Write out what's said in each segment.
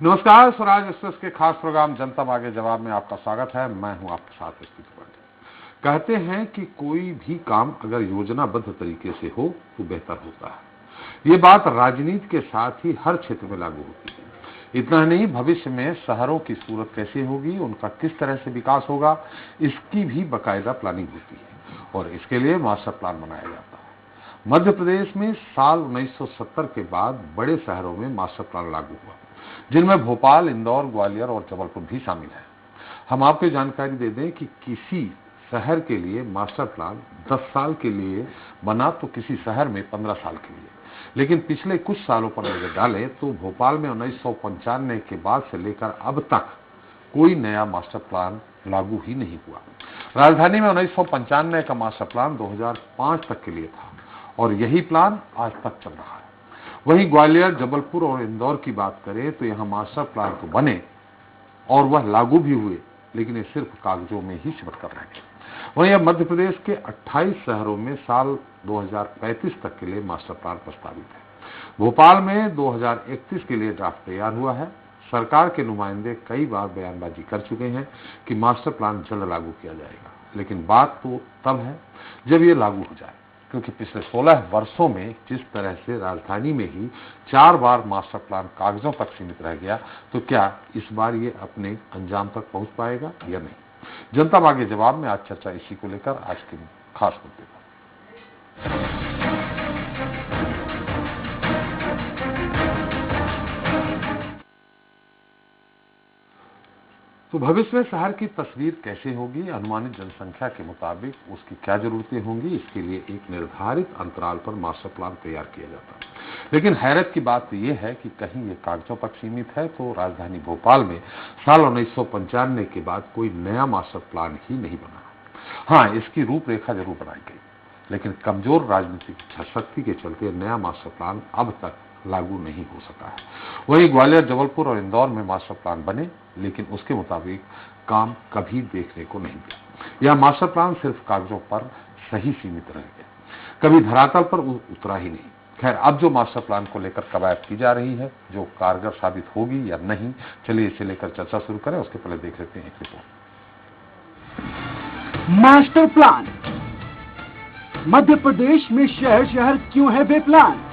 नमस्कार, स्वराज एक्सप्रेस के खास प्रोग्राम जनता मांगे जवाब में आपका स्वागत है। मैं हूं आपके साथ स्थित पांडे। कहते हैं कि कोई भी काम अगर योजनाबद्ध तरीके से हो तो बेहतर होता है। ये बात राजनीति के साथ ही हर क्षेत्र में लागू होती है। इतना नहीं, भविष्य में शहरों की सूरत कैसे होगी, उनका किस तरह से विकास होगा, इसकी भी बाकायदा प्लानिंग होती है और इसके लिए मास्टर प्लान बनाया जाता है। मध्य प्रदेश में साल 1970 के बाद बड़े शहरों में मास्टर प्लान लागू हुआ, जिनमें भोपाल, इंदौर, ग्वालियर और जबलपुर भी शामिल है। हम आपको जानकारी दे दें कि किसी शहर के लिए मास्टर प्लान 10 साल के लिए बना तो किसी शहर में 15 साल के लिए, लेकिन पिछले कुछ सालों पर नजर डालें तो भोपाल में 1995 के बाद से लेकर अब तक कोई नया मास्टर प्लान लागू ही नहीं हुआ। राजधानी में 1995 का मास्टर प्लान 2005 तक के लिए था और यही प्लान आज तक चल रहा है। वहीं ग्वालियर, जबलपुर और इंदौर की बात करें तो यहां मास्टर प्लान तो बने और वह लागू भी हुए, लेकिन ये सिर्फ कागजों में ही सिमट कर रह गए। वहीं अब मध्य प्रदेश के 28 शहरों में साल 2035 तक के लिए मास्टर प्लान प्रस्तावित है। भोपाल में 2031 के लिए ड्राफ्ट तैयार हुआ है। सरकार के नुमाइंदे कई बार बयानबाजी कर चुके हैं कि मास्टर प्लान जल्द लागू किया जाएगा, लेकिन बात तो तब है जब ये लागू हो जाए, क्योंकि पिछले 16 वर्षों में जिस तरह से राजधानी में ही 4 बार मास्टर प्लान कागजों तक सीमित रह गया, तो क्या इस बार ये अपने अंजाम तक पहुंच पाएगा या नहीं? जनता मांगे जवाब में आज चर्चा इसी को लेकर, आज के खास मुद्दे पर। तो भविष्य में शहर की तस्वीर कैसे होगी, अनुमानित जनसंख्या के मुताबिक उसकी क्या जरूरतें होंगी, इसके लिए एक निर्धारित अंतराल पर मास्टर प्लान तैयार किया जाता है। लेकिन हैरत की बात यह है कि कहीं ये कागजों तक सीमित है तो राजधानी भोपाल में साल 1995 के बाद कोई नया मास्टर प्लान ही नहीं बना। हाँ, इसकी रूपरेखा जरूर बनाई गई, लेकिन कमजोर राजनीतिक इच्छाशक्ति के चलते नया मास्टर प्लान अब तक लागू नहीं हो सका है। वहीं ग्वालियर, जबलपुर और इंदौर में मास्टर प्लान बने, लेकिन उसके मुताबिक काम कभी देखने को नहीं मिला। यह मास्टर प्लान सिर्फ कागजों पर सही सीमित रह गया, कभी धरातल पर उतरा ही नहीं। खैर, अब जो मास्टर प्लान को लेकर कवायद की जा रही है, जो कारगर साबित होगी या नहीं, चलिए इसे लेकर चर्चा शुरू करें। उसके पहले देख लेते हैं एक report. Master plan. Madhya Pradesh में शहर शहर क्यों है बेप्लान?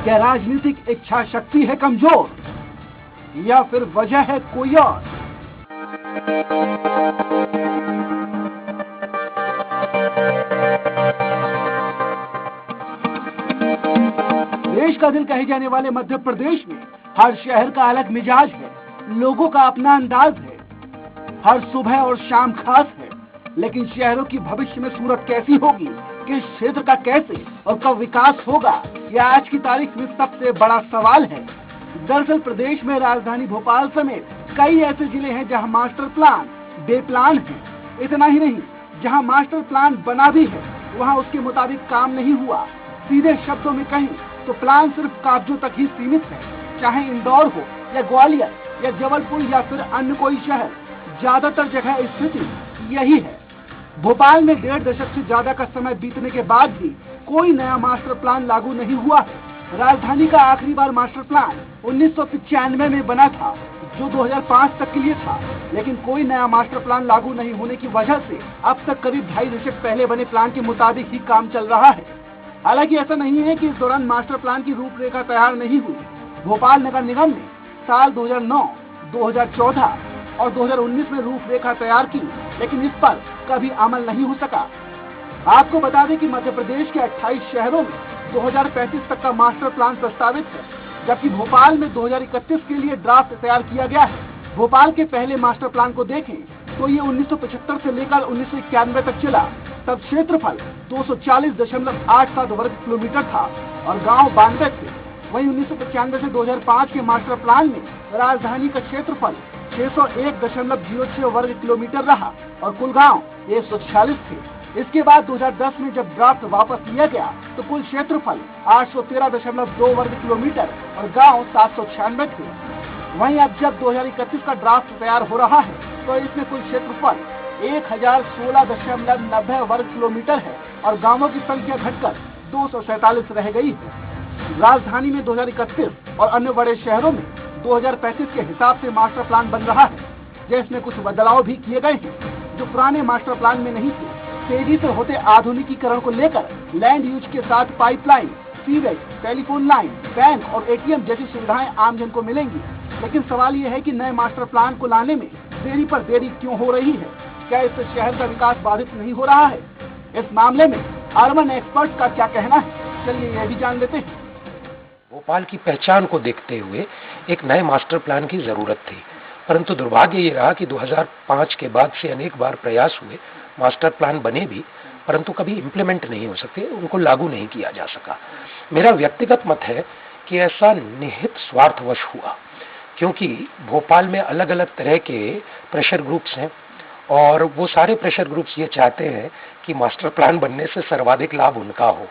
क्या राजनीतिक इच्छा शक्ति है कमजोर या फिर वजह है कोई और? देश का दिल कहे जाने वाले मध्य प्रदेश में हर शहर का अलग मिजाज है, लोगों का अपना अंदाज है, हर सुबह और शाम खास है। लेकिन शहरों की भविष्य में सूरत कैसी होगी, किस क्षेत्र का कैसे और कब विकास होगा, यह आज की तारीख में सबसे बड़ा सवाल है। दरअसल प्रदेश में राजधानी भोपाल समेत कई ऐसे जिले हैं जहां मास्टर प्लान बेप्लान है। इतना ही नहीं, जहां मास्टर प्लान बना भी है वहां उसके मुताबिक काम नहीं हुआ। सीधे शब्दों में कहें तो प्लान सिर्फ कागजों तक ही सीमित है। चाहे इंदौर हो या ग्वालियर या जबलपुर या फिर अन्य कोई शहर, ज्यादातर जगह स्थिति यही है। भोपाल में 1.5 दशक से ज्यादा का समय बीतने के बाद भी कोई नया मास्टर प्लान लागू नहीं हुआ है। राजधानी का आखिरी बार मास्टर प्लान 1995 में बना था, जो 2005 तक के लिए था, लेकिन कोई नया मास्टर प्लान लागू नहीं होने की वजह से अब तक करीब 2.5 दशक पहले बने प्लान के मुताबिक ही काम चल रहा है। हालांकि ऐसा नहीं है कि इस दौरान मास्टर प्लान की रूपरेखा तैयार नहीं हुई। भोपाल नगर निगम ने साल 2009, 2014 और 2019 में रूपरेखा तैयार की, लेकिन इस पर कभी अमल नहीं हो सका। आपको बता दें कि मध्य प्रदेश के 28 शहरों में 2035 तक का मास्टर प्लान प्रस्तावित है, जबकि भोपाल में 2031 के लिए ड्राफ्ट तैयार किया गया है। भोपाल के पहले मास्टर प्लान को देखें तो ये 1975 से लेकर 1991 तक चला। तब क्षेत्रफल 240.87 वर्ग किलोमीटर था और गांव 92 थे। वहीं 1995 से 2005 के मास्टर प्लान में राजधानी का क्षेत्रफल 601.06 वर्ग किलोमीटर रहा और कुल गांव 146 थे। इसके बाद 2010 में जब ड्राफ्ट वापस लिया गया तो कुल क्षेत्रफल 813.2 वर्ग किलोमीटर और गांव 796 थे। वहीं अब जब 2031 का ड्राफ्ट तैयार हो रहा है तो इसमें कुल क्षेत्रफल 1016.90 वर्ग किलोमीटर है और गांवों की संख्या घटकर 247 रह गई है। राजधानी में 2031 और अन्य बड़े शहरों में 2035 के हिसाब से मास्टर प्लान बन रहा है, जिसमें कुछ बदलाव भी किए गए हैं जो पुराने मास्टर प्लान में नहीं थे। तेजी से होते आधुनिकीकरण को लेकर लैंड यूज के साथ pipeline, sewage, telephone line, bank और एटीएम जैसी सुविधाएं आमजन को मिलेंगी। लेकिन सवाल ये है कि नए मास्टर प्लान को लाने में देरी पर देरी क्यों हो रही है? क्या इससे शहर का विकास बाधित नहीं हो रहा है? इस मामले में अर्बन एक्सपर्ट का क्या कहना है, चलिए यह भी जान लेते हैं। भोपाल की पहचान को देखते हुए एक नए मास्टर प्लान की जरूरत थी, परंतु दुर्भाग्य ये रहा कि 2005 के बाद से अनेक बार प्रयास हुए, मास्टर प्लान बने भी, परंतु कभी इम्प्लीमेंट नहीं हो सके, उनको लागू नहीं किया जा सका। मेरा व्यक्तिगत मत है कि ऐसा निहित स्वार्थवश हुआ, क्योंकि भोपाल में अलग अलग तरह के प्रेशर ग्रुप्स हैं और वो सारे प्रेशर ग्रुप्स ये चाहते हैं कि मास्टर प्लान बनने से सर्वाधिक लाभ उनका हो।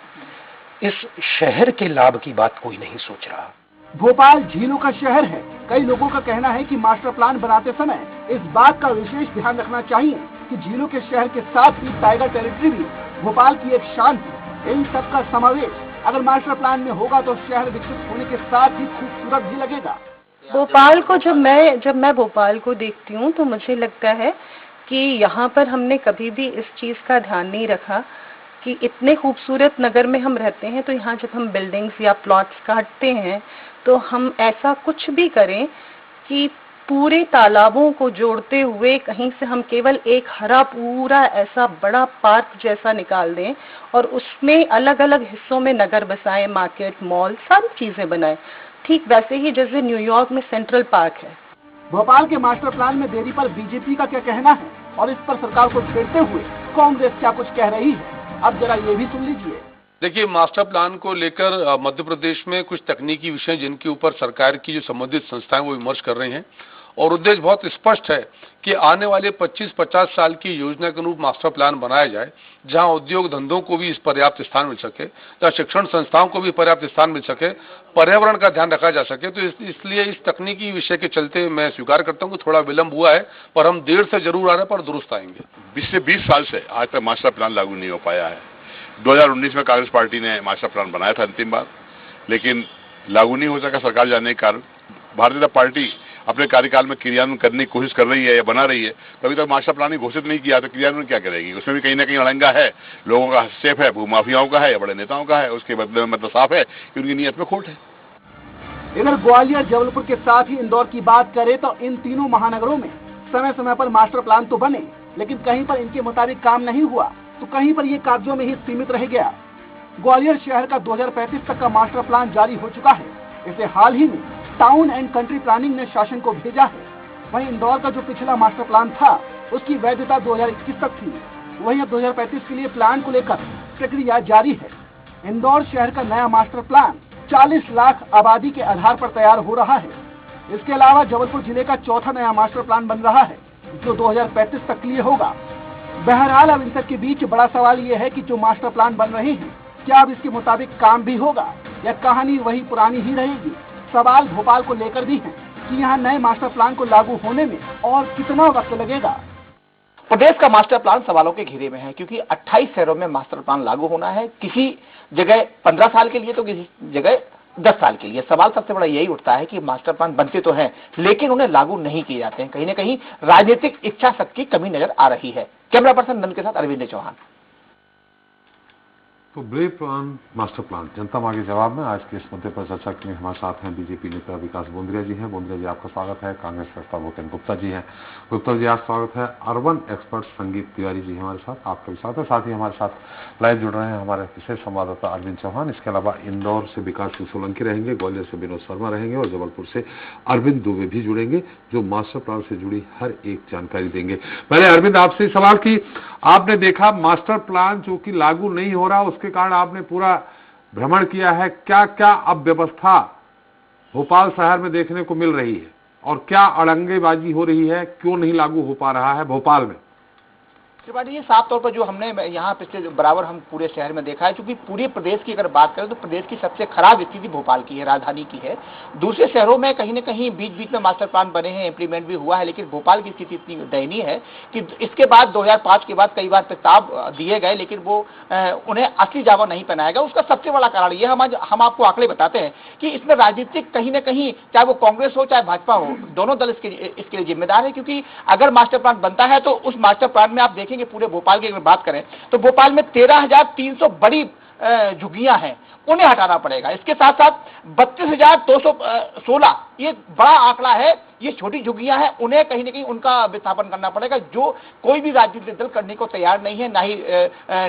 इस शहर के लाभ की बात कोई नहीं सोच रहा। भोपाल झीलों का शहर है। कई लोगों का कहना है कि मास्टर प्लान बनाते समय इस बात का विशेष ध्यान रखना चाहिए कि झीलों के शहर के साथ ही टाइगर टेरिटरी भी भोपाल की एक शान है। इन सब का समावेश अगर मास्टर प्लान में होगा तो शहर विकसित होने के साथ ही खूबसूरत भी लगेगा। भोपाल को जब मैं भोपाल को देखती हूँ तो मुझे लगता है कि यहाँ पर हमने कभी भी इस चीज़ का ध्यान नहीं रखा कि इतने खूबसूरत नगर में हम रहते हैं, तो यहाँ जब हम बिल्डिंग्स या प्लॉट्स काटते हैं तो हम ऐसा कुछ भी करें कि पूरे तालाबों को जोड़ते हुए कहीं से हम केवल एक हरा पूरा ऐसा बड़ा पार्क जैसा निकाल दें और उसमें अलग अलग हिस्सों में नगर बसाएं, मार्केट, मॉल, सारी चीजें बनाएं। ठीक वैसे ही जैसे न्यूयॉर्क में सेंट्रल पार्क है। भोपाल के मास्टर प्लान में देरी पर बीजेपी का क्या कहना है और इस पर सरकार को घेरते हुए कांग्रेस क्या कुछ कह रही है, अब जरा ये भी सुन लीजिए। देखिए, मास्टर प्लान को लेकर मध्य प्रदेश में कुछ तकनीकी विषय जिनके ऊपर सरकार की जो संबंधित संस्थाएं वो विमर्श कर रही हैं और उद्देश्य बहुत स्पष्ट है कि आने वाले 25-50 साल की योजना के अनुरूप मास्टर प्लान बनाया जाए, जहां उद्योग धंधों को भी इस पर्याप्त स्थान मिल सके, जहां शिक्षण संस्थाओं को भी पर्याप्त स्थान मिल सके, पर्यावरण का ध्यान रखा जा सके। तो इसलिए इस तकनीकी विषय के चलते मैं स्वीकार करता हूं कि थोड़ा विलंब हुआ है, पर हम देर से जरूर आ रहे हैं, पर दुरुस्त आएंगे। 20 से 20 साल से आज तक मास्टर प्लान लागू नहीं हो पाया है। 2019 में कांग्रेस पार्टी ने मास्टर प्लान बनाया था अंतिम बार, लेकिन लागू नहीं हो सका सरकार जाने के कारण। भारतीय जनता पार्टी अपने कार्यकाल में क्रियान्वयन करने की कोशिश कर रही है या बना रही है, कभी तक मास्टर प्लान ही घोषित नहीं किया, तो क्रियान्वयन क्या करेगी? उसमें भी कहीं ना कहीं अड़ंगा है, लोगों का हस्तक्षेप है, भूमाफियाओं का है या बड़े नेताओं का है। उसके बदले में मतलब साफ है कि उनकी नीयत में खोट है। इधर ग्वालियर, जबलपुर के साथ ही इंदौर की बात करें तो इन तीनों महानगरों में समय समय पर मास्टर प्लान तो बने, लेकिन कहीं पर इनके मुताबिक काम नहीं हुआ तो कहीं पर ये कागजों में ही सीमित रह गया। ग्वालियर शहर का 2035 तक का मास्टर प्लान जारी हो चुका है। इसे हाल ही में टाउन एंड कंट्री प्लानिंग ने शासन को भेजा है। वहीं इंदौर का जो पिछला मास्टर प्लान था उसकी वैधता 2021 तक थी। वहीं अब 2035 के लिए प्लान को लेकर प्रक्रिया जारी है। इंदौर शहर का नया मास्टर प्लान 40 लाख आबादी के आधार पर तैयार हो रहा है। इसके अलावा जबलपुर जिले का चौथा नया मास्टर प्लान बन रहा है जो 2035 तक के लिए होगा। बहरहाल अब इन सब के बीच बड़ा सवाल ये है कि जो मास्टर प्लान बन रहे हैं क्या अब इसके मुताबिक काम भी होगा या कहानी वही पुरानी ही रहेगी। सवाल भोपाल को लेकर भी है कि यहाँ नए मास्टर प्लान को लागू होने में और कितना वक्त लगेगा। प्रदेश का मास्टर प्लान सवालों के घेरे में है, क्योंकि 28 शहरों में मास्टर प्लान लागू होना है। किसी जगह 15 साल के लिए तो किसी जगह 10 साल के लिए। सवाल सबसे बड़ा यही उठता है कि मास्टर प्लान बनते तो हैं लेकिन उन्हें लागू नहीं किए जाते हैं। कहीं ना कहीं राजनीतिक इच्छा शक्ति की कमी नजर आ रही है। कैमरा पर्सन नंद के साथ अरविंद चौहान। तो ब्रेव प्लान, मास्टर प्लान, जनता मांगे जवाब में आज के इस मुद्दे पर चर्चा के लिए हमारे साथ हैं बीजेपी नेता विकास बोंद्रिया जी हैं। बोंद्रिया जी, आपका स्वागत है। कांग्रेस प्रवक्ता भूपेन गुप्ता जी हैं। गुप्ता जी, आप स्वागत है। अर्बन एक्सपर्ट संगीत तिवारी जी हमारे साथ, आपका भी स्वागत है। साथ ही हमारे साथ लाइव जुड़ रहे हैं हमारे विशेष संवाददाता अरविंद चौहान। इसके अलावा इंदौर से विकास सिंह सोलंकी रहेंगे, ग्वालियर से विनोद शर्मा रहेंगे और जबलपुर से अरविंद दुबे भी जुड़ेंगे जो मास्टर प्लान से जुड़ी हर एक जानकारी देंगे। पहले अरविंद, आपसे सवाल की आपने देखा मास्टर प्लान जो कि लागू नहीं हो रहा, उसके कारण आपने पूरा भ्रमण किया है, क्या क्या अब व्यवस्था भोपाल शहर में देखने को मिल रही है और क्या अड़ंगेबाजी हो रही है, क्यों नहीं लागू हो पा रहा है भोपाल में? त्रिपाठी जी, साफ तौर पर जो हमने यहाँ पिछले बराबर हम पूरे शहर में देखा है, क्योंकि पूरे प्रदेश की अगर बात करें तो प्रदेश की सबसे खराब स्थिति भोपाल की है, राजधानी की है। दूसरे शहरों में कहीं न कहीं बीच बीच में मास्टर प्लान बने हैं, इंप्लीमेंट भी हुआ है, लेकिन भोपाल की स्थिति इतनी दयनीय है कि इसके बाद 2005 के बाद कई बार प्रस्ताव दिए गए, लेकिन वो उन्हें असली जामा नहीं पहनाया गया। उसका सबसे बड़ा कारण ये हम आपको आंकड़े बताते हैं कि इसमें राजनीतिक कहीं न कहीं, चाहे वो कांग्रेस हो चाहे भाजपा हो, दोनों दल इसके लिए जिम्मेदार है। क्योंकि अगर मास्टर प्लान बनता है तो उस मास्टर प्लान में आप देखेंगे पूरे भोपाल की अगर बात करें तो भोपाल में 13,300 बड़ी झुग्गियां हैं, उन्हें हटाना पड़ेगा। इसके साथ साथ 32,216 ये बड़ा आंकड़ा है, ये छोटी झुग्गियां हैं, उन्हें कहीं न कहीं उनका विस्थापन करना पड़ेगा, जो कोई भी राजनीतिक दल करने को तैयार नहीं है। ना ही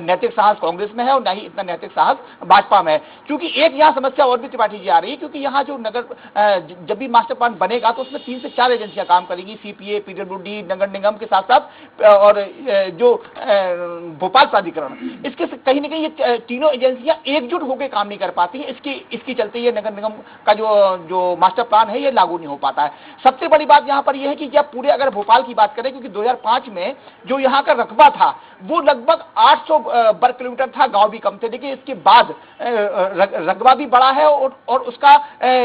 नैतिक साहस कांग्रेस में है और ना ही इतना नैतिक साहस भाजपा में है। क्योंकि एक यहाँ समस्या और भी त्रिपाठी जी आ रही है, क्योंकि यहाँ जो नगर जब भी मास्टर प्लान बनेगा तो उसमें 3 से 4 एजेंसियां काम करेगी, सीपीए, पीडब्ल्यूडी, नगर निगम के साथ साथ और जो भोपाल प्राधिकरण। इसके कहीं न कहीं ये तीनों एजेंसियां एकजुट होकर काम नहीं कर पाती है। इसकी चलते ये नगर निगम का जो मास्टर प्लान है ये लागू नहीं हो पाता है। सबसे बड़ी बात यहाँ पर यह है कि जब पूरे अगर भोपाल की बात करें, क्योंकि 2005 में जो यहाँ का रकबा था वो लगभग 800 वर्ग किलोमीटर था, गांव भी कम थे, लेकिन इसके बाद रकबा भी बढ़ा है और उसका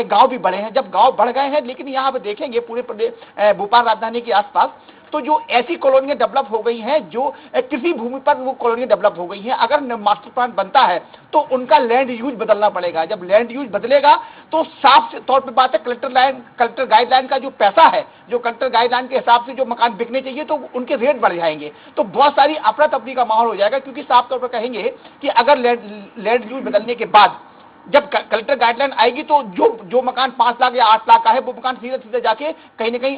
गांव भी बढ़े हैं। जब गांव बढ़ गए हैं, लेकिन यहाँ पे देखेंगे पूरे प्रदेश भोपाल राजधानी के आसपास तो जो ऐसी कॉलोनियां डेवलप हो गई हैं, जो किसी भूमि पर वो कॉलोनियां डेवलप हो गई हैं, अगर मास्टर प्लान बनता है तो उनका लैंड यूज बदलना पड़ेगा। जब लैंड यूज बदलेगा तो साफ तौर पर बात है, कलेक्टर गाइडलाइन का जो पैसा है, जो कलेक्टर गाइडलाइन के हिसाब से जो मकान बिकने चाहिए तो उनके रेट बढ़ जाएंगे, तो बहुत सारी अफरा तफरी का माहौल हो जाएगा। क्योंकि साफ तौर पर कहेंगे कि अगर लैंड यूज बदलने के बाद जब कलेक्टर गाइडलाइन आएगी तो जो मकान 5 लाख या 8 लाख का है वो मकान सीधे जाके कहीं न कहीं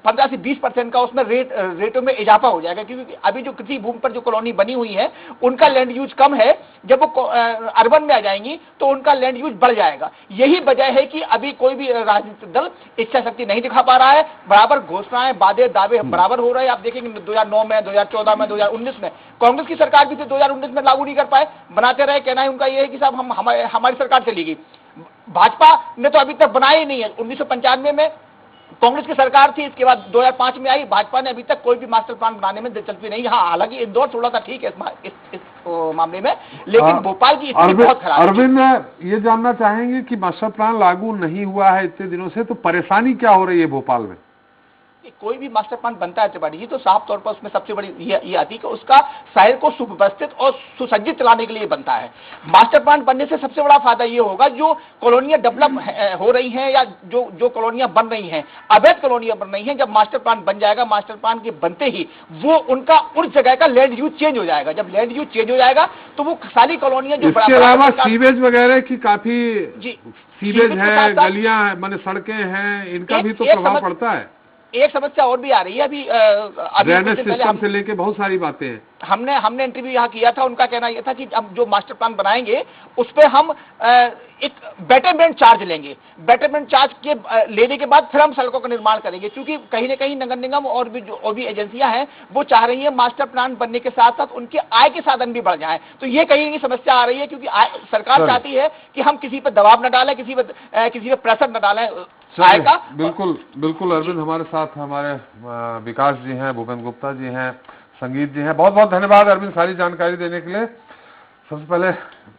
15 से 20% का उसमें रेटों में इजाफा हो जाएगा। क्योंकि अभी जो किसी भूमि पर जो कॉलोनी बनी हुई है उनका लैंड यूज कम है, जब वो अर्बन में आ जाएंगी तो उनका लैंड यूज बढ़ जाएगा। यही वजह है कि अभी कोई भी राजनीतिक दल इच्छा शक्ति नहीं दिखा पा रहा है। बराबर घोषणाएं, वादे, दावे बराबर हो रहे हैं। आप देखेंगे 2009 में, 2014 में, 2019 में कांग्रेस की सरकार भी थी, 2019 में लागू नहीं कर पाए, बनाते रहे। कहना है उनका यह है कि साहब हमारी सरकार चलेगी। भाजपा ने तो अभी तक बनाया ही नहीं है। 1995 में कांग्रेस की सरकार थी, इसके बाद 2005 में आई, भाजपा ने अभी तक कोई भी मास्टर प्लान बनाने में दिलचस्पी नहीं। हाँ, हालांकि इंदौर थोड़ा सा ठीक है इस मामले में, लेकिन भोपाल की स्थिति बहुत खराब है। अरविंद, ये जानना चाहेंगे कि मास्टर प्लान लागू नहीं हुआ है इतने दिनों से, तो परेशानी क्या हो रही है भोपाल में? कोई भी मास्टर प्लान बनता है त्रिपाठी जी तो साफ तौर पर उसमें सबसे बड़ी ये आती है कि उसका शहर को सुव्यवस्थित और सुसज्जित चलाने के लिए बनता है। मास्टर प्लान बनने से सबसे बड़ा फायदा ये होगा, जो कॉलोनियां डेवलप हो रही हैं या जो कॉलोनियां बन रही हैं, अवैध कॉलोनियां बन रही हैं, जब मास्टर प्लान बन जाएगा, मास्टर प्लान के बनते ही वो उनका उस जगह का लैंड यूज चेंज हो जाएगा। जब लैंड यूज चेंज हो जाएगा तो वो सारी कॉलोनियां जो इसके अलावा सीवेज वगैरह की काफी सीवेज है, गलियां है, माने सड़कें हैं, इनका भी तो प्रभाव पड़ता है। एक समस्या और भी आ रही है। अभी ड्रेनेज सिस्टम से लेके बहुत सारी बातें हैं। हमने इंटरव्यू यहाँ किया था, उनका कहना यह था कि अब जो मास्टर प्लान बनाएंगे उस पर हम एक बेटरमेंट चार्ज लेंगे। बेटरमेंट चार्ज के लेने के बाद फिर हम सड़कों का निर्माण करेंगे। क्योंकि कहीं न कहीं नगर निगम और भी एजेंसियां हैं वो चाह रही है मास्टर प्लान बनने के साथ साथ उनके आय के साधन भी बढ़ जाएं। तो ये कहीं की समस्या आ रही है, क्योंकि सरकार चाहती है कि हम किसी पर दबाव न डालें, किसी पर प्रेशर न डालें आय का। बिल्कुल अरविंद, हमारे साथ हमारे विकास जी हैं, भूपेंद्र गुप्ता जी हैं, संगीत जी हैं। बहुत बहुत धन्यवाद अरविंद सारी जानकारी देने के लिए। सबसे पहले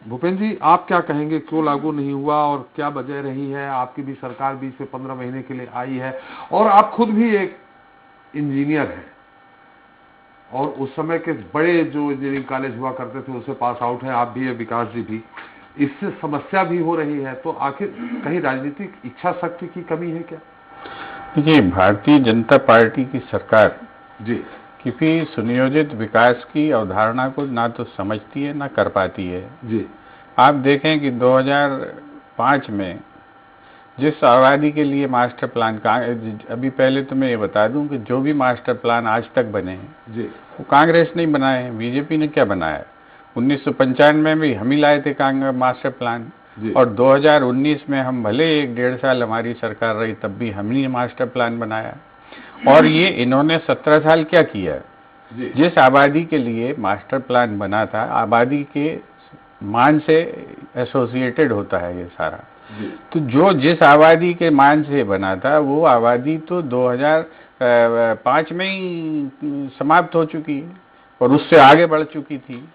भूपेंद्र जी, आप क्या कहेंगे, क्यों लागू नहीं हुआ और क्या वजह रही है? आपकी भी सरकार बीच में 15 महीने के लिए आई है और आप खुद भी एक इंजीनियर हैं और उस समय के बड़े जो इंजीनियरिंग कॉलेज हुआ करते थे उससे पास आउट हैं आप भी, विकास जी भी। इससे समस्या भी हो रही है, तो आखिर कहीं राजनीतिक इच्छा शक्ति की कमी है क्या? देखिए, भारतीय जनता पार्टी की सरकार जी किसी सुनियोजित विकास की अवधारणा को ना तो समझती है ना कर पाती है। जी, आप देखें कि 2005 में जिस आबादी के लिए मास्टर प्लान का, अभी पहले तो मैं ये बता दूं कि जो भी मास्टर प्लान आज तक बने हैं जी, वो कांग्रेस नहीं बनाए हैं, बीजेपी ने क्या बनाया। 1995 में भी हम ही लाए थे कांग्रेस मास्टर प्लान, और 2019 में हम भले 1-1.5 साल हमारी सरकार रही तब भी हम ही मास्टर प्लान बनाया। और ये इन्होंने 17 साल क्या किया, जिस आबादी के लिए मास्टर प्लान बना था, आबादी के मान से एसोसिएटेड होता है ये सारा, तो जो जिस आबादी के मान से बना था वो आबादी तो 2005 में ही समाप्त हो चुकी है। और उससे आगे बढ़ चुकी थी।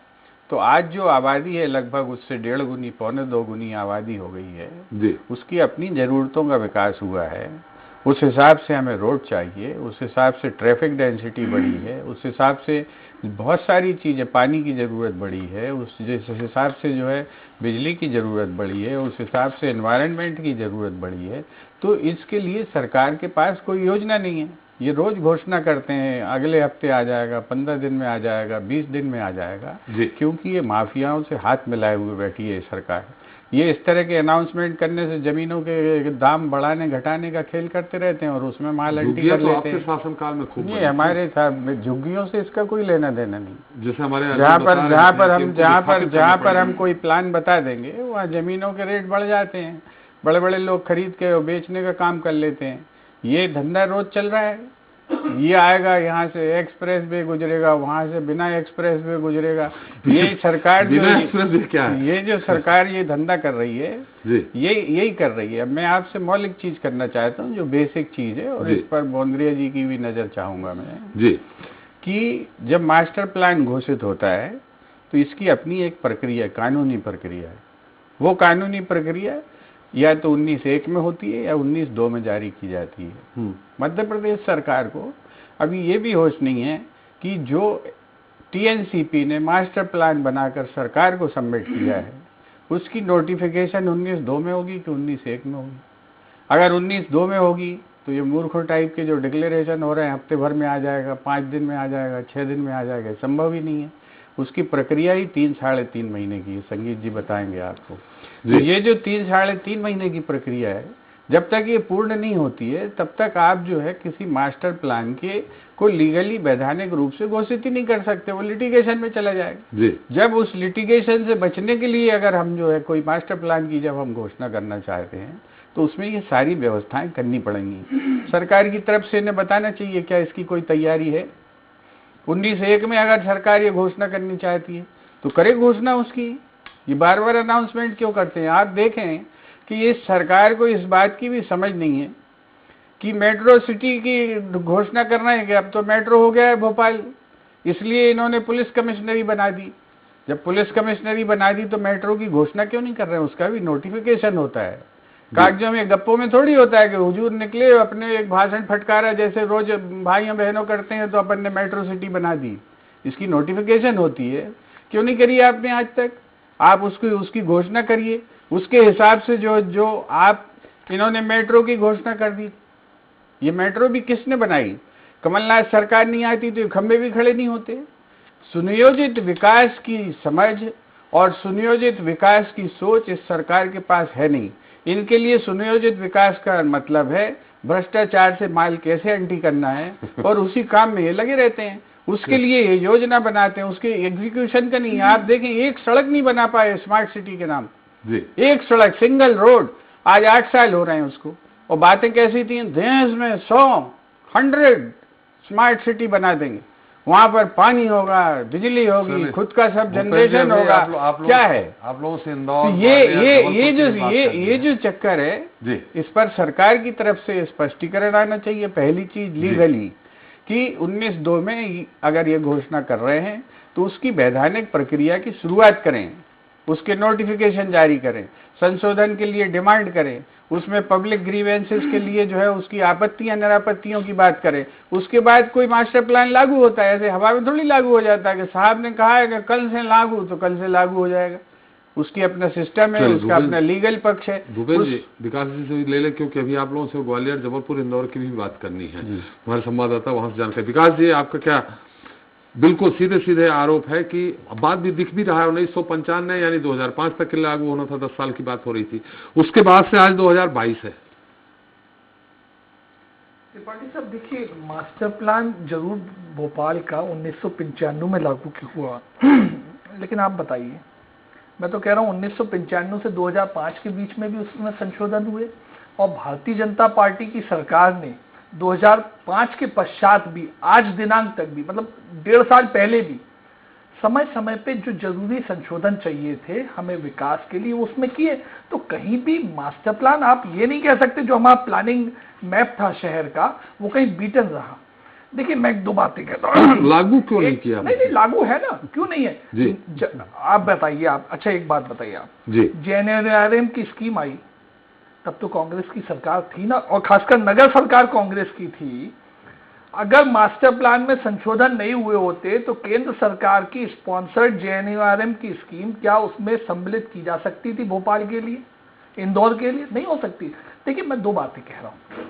तो आज जो आबादी है लगभग उससे 1.5 गुनी, पौने 2 गुनी आबादी हो गई है जी। उसकी अपनी ज़रूरतों का विकास हुआ है। उस हिसाब से हमें रोड चाहिए, उस हिसाब से ट्रैफिक डेंसिटी बढ़ी है, उस हिसाब से बहुत सारी चीज़ें, पानी की ज़रूरत बढ़ी है, उस हिसाब से जो है बिजली की ज़रूरत बढ़ी है, उस हिसाब से एनवायरनमेंट की ज़रूरत बढ़ी है। तो इसके लिए सरकार के पास कोई योजना नहीं है। ये रोज घोषणा करते हैं, अगले हफ्ते आ जाएगा, 15 दिन में आ जाएगा, 20 दिन में आ जाएगा, क्योंकि ये माफियाओं से हाथ मिलाए हुए बैठी है सरकार। ये इस तरह के अनाउंसमेंट करने से जमीनों के दाम बढ़ाने घटाने का खेल करते रहते हैं और उसमें माल अंटी कर लेते हैं। शासनकाल में खूब नहीं, हमारे झुग्गियों से इसका कोई लेना देना नहीं। जैसे हमारे जहाँ पर हम कोई प्लान बता देंगे वहाँ जमीनों के रेट बढ़ जाते हैं, बड़े बड़े लोग खरीद के बेचने का काम कर लेते हैं। ये धंधा रोज चल रहा है। ये आएगा, यहाँ से एक्सप्रेस वे गुजरेगा, वहाँ से बिना एक्सप्रेस वे गुजरेगा। ये सरकार ये जो सरकार ये धंधा कर रही है, यही कर रही है। अब मैं आपसे मौलिक चीज करना चाहता हूँ जो बेसिक चीज है, और इस पर बोंद्रिया जी की भी नजर चाहूंगा मैं जी, कि जब मास्टर प्लान घोषित होता है तो इसकी अपनी एक प्रक्रिया, कानूनी प्रक्रिया है। वो कानूनी प्रक्रिया या तो 19(1) में होती है या 19(2) में जारी की जाती है। मध्य प्रदेश सरकार को अभी ये भी होश नहीं है कि जो टीएनसीपी ने मास्टर प्लान बनाकर सरकार को सबमिट किया है उसकी नोटिफिकेशन 19(2) में होगी कि 19(1) में होगी। अगर 19(2) में होगी तो ये मूर्खों टाइप के जो डिक्लेरेशन हो रहे हैं, हफ्ते भर में आ जाएगा, 5 दिन में आ जाएगा, 6 दिन में आ जाएगा, संभव ही नहीं है। उसकी प्रक्रिया ही 3 साढ़े 3 महीने की है। संगीत जी बताएंगे आपको। तो ये जो 3 साढ़े 3 महीने की प्रक्रिया है, जब तक ये पूर्ण नहीं होती है तब तक आप जो है किसी मास्टर प्लान के को लीगली वैधानिक रूप से घोषित ही नहीं कर सकते। वो लिटिगेशन में चला जाएगा। जब उस लिटिगेशन से बचने के लिए अगर हम जो है कोई मास्टर प्लान की जब हम घोषणा करना चाहते हैं तो उसमें ये सारी व्यवस्थाएं करनी पड़ेंगी। सरकार की तरफ से इन्हें बताना चाहिए क्या इसकी कोई तैयारी है। 19(1) में अगर सरकार ये घोषणा करनी चाहती है तो करे घोषणा उसकी। ये बार बार अनाउंसमेंट क्यों करते हैं? आप देखें कि इस सरकार को इस बात की भी समझ नहीं है कि मेट्रो सिटी की घोषणा करना है कि अब तो मेट्रो हो गया है भोपाल, इसलिए इन्होंने पुलिस कमिश्नरी बना दी। जब पुलिस कमिश्नरी बना दी तो मेट्रो की घोषणा क्यों नहीं कर रहे हैं? उसका भी नोटिफिकेशन होता है। कागजों में, गप्पों में थोड़ी होता है कि हुजूर निकले अपने एक भाषण फटकारा जैसे रोज भाइयों बहनों करते हैं तो अपन ने मेट्रो सिटी बना दी। इसकी नोटिफिकेशन होती है। क्यों नहीं करी आपने आज तक? आप उसकी घोषणा करिए। उसके हिसाब से जो आप इन्होंने मेट्रो की घोषणा कर दी। ये मेट्रो भी किसने बनाई? कमलनाथ सरकार नहीं आती तो खंबे भी खड़े नहीं होते। सुनियोजित विकास की समझ और सुनियोजित विकास की सोच इस सरकार के पास है नहीं। इनके लिए सुनियोजित विकास का मतलब है भ्रष्टाचार से माल कैसे अंटी करना है और उसी काम में ये लगे रहते हैं। उसके लिए ये योजना बनाते हैं, उसके एग्जीक्यूशन का नहीं है। आप देखें, एक सड़क नहीं बना पाए स्मार्ट सिटी के नाम। एक सड़क, सिंगल रोड, आज 8 साल हो रहे हैं उसको। और बातें कैसी थी, देश में 100 स्मार्ट सिटी बना देंगे, वहां पर पानी होगा, बिजली होगी, खुद का सब जनरेशन होगा। क्या है आप लोगों से इंदौर, ये जो चक्कर है, इस पर सरकार की तरफ से स्पष्टीकरण आना चाहिए। पहली चीज लीगली कि 19(2) में अगर ये घोषणा कर रहे हैं तो उसकी वैधानिक प्रक्रिया की शुरुआत करें, उसके नोटिफिकेशन जारी करें, संशोधन के लिए डिमांड करें, उसमें पब्लिक ग्रीवेंसेस के लिए जो है उसकी आपत्तियां निरापत्तियों की बात करें। उसके बाद कोई मास्टर प्लान लागू होता है। ऐसे हवा में थोड़ी लागू हो जाता है कि साहब ने कहा है कि कल से लागू, तो कल से लागू हो जाएगा। उसकी अपना सिस्टम है, उसका अपना लीगल पक्ष है। भूपेंद्र जी, विकास जी से ले ले, क्योंकि अभी आप लोगों से ग्वालियर, जबलपुर, इंदौर की भी बात करनी है। हमारे संवाददाता वहां से जानकारी। विकास जी, आपका क्या बिल्कुल सीधे सीधे आरोप है कि बात भी दिख भी रहा है, 1995 यानी 2005 तक के लागू होना था, 10 साल की बात हो रही थी, उसके बाद से आज 2022 है। त्रिपाठी साहब, देखिए, मास्टर प्लान जरूर भोपाल का 1995 में लागू हुआ लेकिन आप बताइए, मैं तो कह रहा हूँ 1995 से 2005 के बीच में भी उसमें संशोधन हुए, और भारतीय जनता पार्टी की सरकार ने 2005 के पश्चात भी, आज दिनांक तक भी, मतलब 1.5 साल पहले भी समय समय पे जो जरूरी संशोधन चाहिए थे हमें विकास के लिए, उसमें किए। तो कहीं भी मास्टर प्लान आप ये नहीं कह सकते जो हमारा प्लानिंग मैप था शहर का वो कहीं बीटन रहा। देखिए मैं एक दो बातें कहता हूँ। लागू क्यों नहीं किया? नहीं लागू है ना, क्यों नहीं है जी? आप बताइए। आप अच्छा एक बात बताइए आप जी, जेएनआरएम की स्कीम आई तब तो कांग्रेस की सरकार थी ना, और खासकर नगर सरकार कांग्रेस की थी। अगर मास्टर प्लान में संशोधन नहीं हुए होते तो केंद्र सरकार की स्पॉन्सर्ड जेएनआरएम की स्कीम क्या उसमें सम्मिलित की जा सकती थी भोपाल के लिए, इंदौर के लिए? नहीं हो सकती। देखिए मैं दो बातें कह रहा हूं।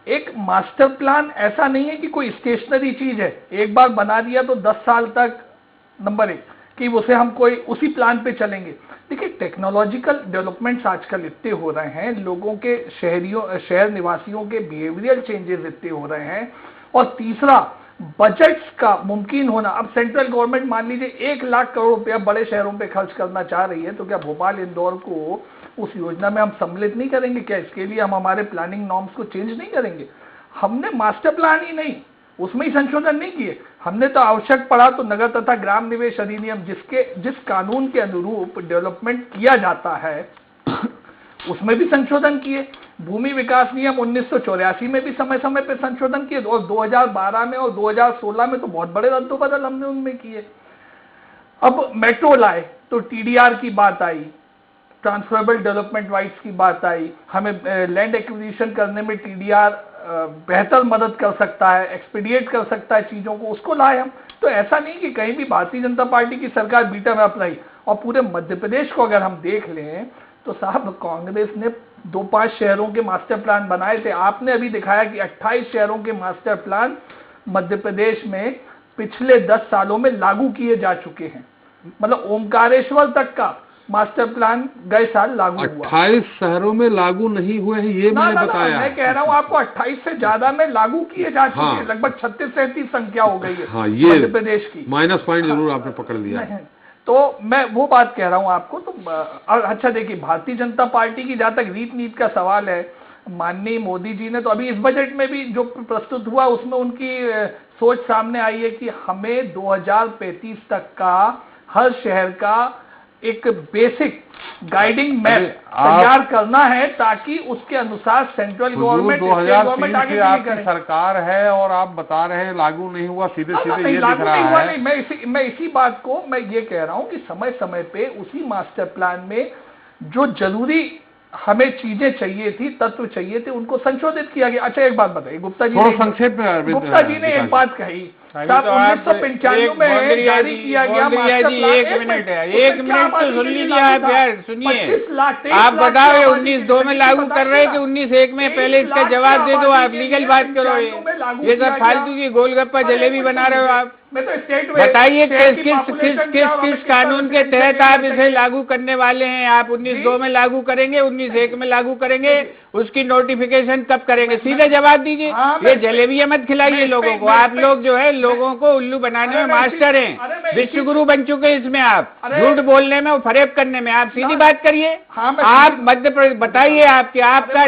एक मास्टर प्लान ऐसा नहीं है कि कोई स्टेशनरी चीज है, एक बार बना दिया तो 10 साल तक, नंबर एक, कि उसे हम कोई उसी प्लान पे चलेंगे। देखिए टेक्नोलॉजिकल डेवलपमेंट्स आजकल इतने हो रहे हैं, लोगों के शहर निवासियों के बिहेवियरल चेंजेस इतने हो रहे हैं, और तीसरा बजट्स का मुमकिन होना। अब सेंट्रल गवर्नमेंट मान लीजिए 1 लाख करोड़ रुपया बड़े शहरों पे खर्च करना चाह रही है, तो क्या भोपाल इंदौर को उस योजना में हम सम्मिलित नहीं करेंगे? क्या इसके लिए हम हमारे प्लानिंग नॉर्म्स को चेंज नहीं करेंगे? हमने मास्टर प्लान ही नहीं, उसमें ही संशोधन नहीं किए। हमने तो आवश्यक पड़ा तो नगर तथा ग्राम निवेश अधिनियम, जिस कानून के अनुरूप डेवलपमेंट किया जाता है, उसमें भी संशोधन किए। भूमि विकास नियम 1984 में भी समय समय पे संशोधन किए, और 2012 में और 2016 में तो बहुत बड़े रद्दोबदल हमने उनमें किए। अब मेट्रो लाए तो टीडीआर की बात आई, ट्रांसफरेबल डेवलपमेंट राइट्स की बात आई, हमें लैंड एक्विजिशन करने में टीडीआर बेहतर मदद कर सकता है, एक्सपीडिएट कर सकता है चीजों को, उसको लाए हम। तो ऐसा नहीं कि कहीं भी भारतीय जनता पार्टी की सरकार बीटा में अपनाई। और पूरे मध्य प्रदेश को अगर हम देख लें तो साहब कांग्रेस ने 2-5 शहरों के मास्टर प्लान बनाए थे। आपने अभी दिखाया कि 28 शहरों के मास्टर प्लान मध्य प्रदेश में पिछले 10 सालों में लागू किए जा चुके हैं। मतलब ओमकारेश्वर तक का मास्टर प्लान गए साल लागू हुआ। 28 शहरों में लागू नहीं हुए हैं, ये मैंने बताया। मैं कह रहा हूँ आपको 28 से ज्यादा में लागू किए जा चुके हैं। लगभग 36-37 संख्या हो गई है मध्य प्रदेश की। माइनस पॉइंट जरूर आपने पकड़ लिया। तो मैं वो बात कह रहा हूँ आपको। तो अच्छा देखिए, भारतीय जनता पार्टी की जहां तक रीत नीति का सवाल है, माननीय मोदी जी ने तो अभी इस बजट में भी जो प्रस्तुत हुआ उसमें उनकी सोच सामने आई है कि हमें 2035 तक का हर शहर का एक बेसिक गाइडिंग मैप तैयार करना है, ताकि उसके अनुसार सेंट्रल गवर्नमेंट 2003 से आपकी सरकार है और आप बता रहे हैं लागू नहीं हुआ, सीधे सीधे ये दिख रहा है। मैं इसी बात को मैं ये कह रहा हूं कि समय समय पे उसी मास्टर प्लान में जो जरूरी हमें चीजें चाहिए थी, तत्व चाहिए थे, उनको संशोधित किया गया। अच्छा एक बात बताइए, गुप्ता जी ने एक बात कही, 1995 में जारी किया गया मास्टर प्लान। एक मिनट तो सुन लीजिए आप यार, सुनिए। आप बताओ 19-2 में लागू कर रहे हैं कि 19-1 में? पहले इसका जवाब दे दो। आप लीगल बात करो, ये सब फालतू की गोलगप्पा जलेबी बना रहे हो आप। बताइए किस कानून के तहत आप इसे लागू करने वाले हैं? आप 19-2 में लागू करेंगे, 19-1 में लागू करेंगे, उसकी नोटिफिकेशन कब करेंगे? सीधे जवाब दीजिए। ये जलेबियां मत खिलाइए लोगों को। आप लोग जो है लोगों को उल्लू बनाने में मास्टर हैं, विश्व गुरु बन चुके हैं इसमें। आप झूठ बोलने में और फरेब करने में। आप सीधी बात करिए। आप मध्य प्रदेश बताइए आपके आपका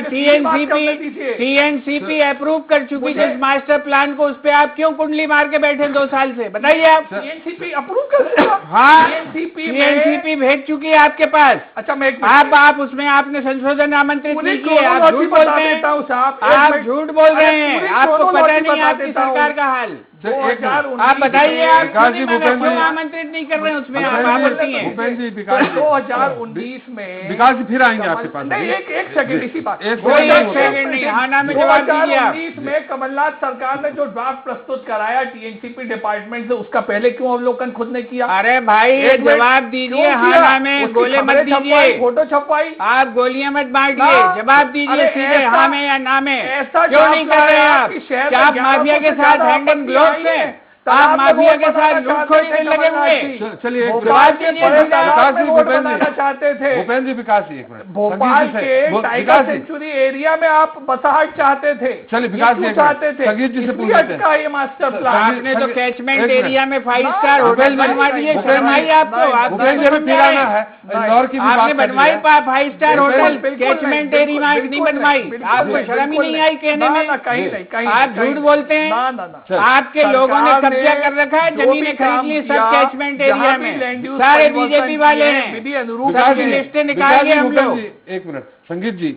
टीएनसीपी अप्रूव कर चुकी थी इस मास्टर प्लान को, उस पर आप क्यों कुंडली मार के बैठे 2 साल से? बताइए आप। टीएनसीपी अप्रूव कर? हाँ, टीएनसीपी भेज चुकी है आपके पास। अच्छा मैं आप उसमें आपने संशोधन आमंत्रित नहीं किए। आप झूठ बोल रहे हैं, आप झूठ बोल रहे हैं। आपको पता नहीं आपकी सरकार का हाल। आप बताइए, आप आमंत्रित नहीं कर रहे हैं उसमें? आप आपत्ति हैं। 2019 में विकास जी फिर आएंगे आपके पास। नहीं, एक सेकंड, इसी बात, एक सेकंड नहीं, हाँ ना में जवाब दीजिए आप। 2019 में कमलनाथ सरकार ने जो ड्राफ्ट प्रस्तुत कराया टीएनसीपी डिपार्टमेंट से, उसका पहले क्यों अवलोकन खुद ने किया? अरे भाई जवाब दीजिए, हाँ ना में गोले मत दीजिए, फोटो छपवाई, आप गोलियां मत बांटिए। जवाब दीजिए सीधे, हाँ में या ना में। क्यों नहीं कर रहे आप? क्या आप माफिया के साथ हैंड एंड ग्लोव से, आप माफिया के साथ लूटखोरी में लगे हुए? चलिए चाहते थे भूपेंद्र जी। विकास जी एक मिनट, भोपाल के टाइगर सेंचुरी एरिया में आप बसाहट चाहते थे। चलिए विकास जी चाहते थे, संगीत जी से पूछते ये मास्टर प्लान आपने तो कैचमेंट एरिया में 5 स्टार होटल बनवा दिए। बनवाई आपको, आपने बनवाई 5 स्टार होटल कैचमेंट एरिया में नहीं बनवाई? आपको शर्म ही नहीं आई कहने में? आप झूठ बोलते हैं। आपके लोगों ने कब्जा कर रखा है, जमीनें खरीद ली सब कैचमेंट एरिया में। सारे बीजेपी वाले हैं, सबकी लिस्टें निकालिए हम लोग। एक मिनट संगीत जी,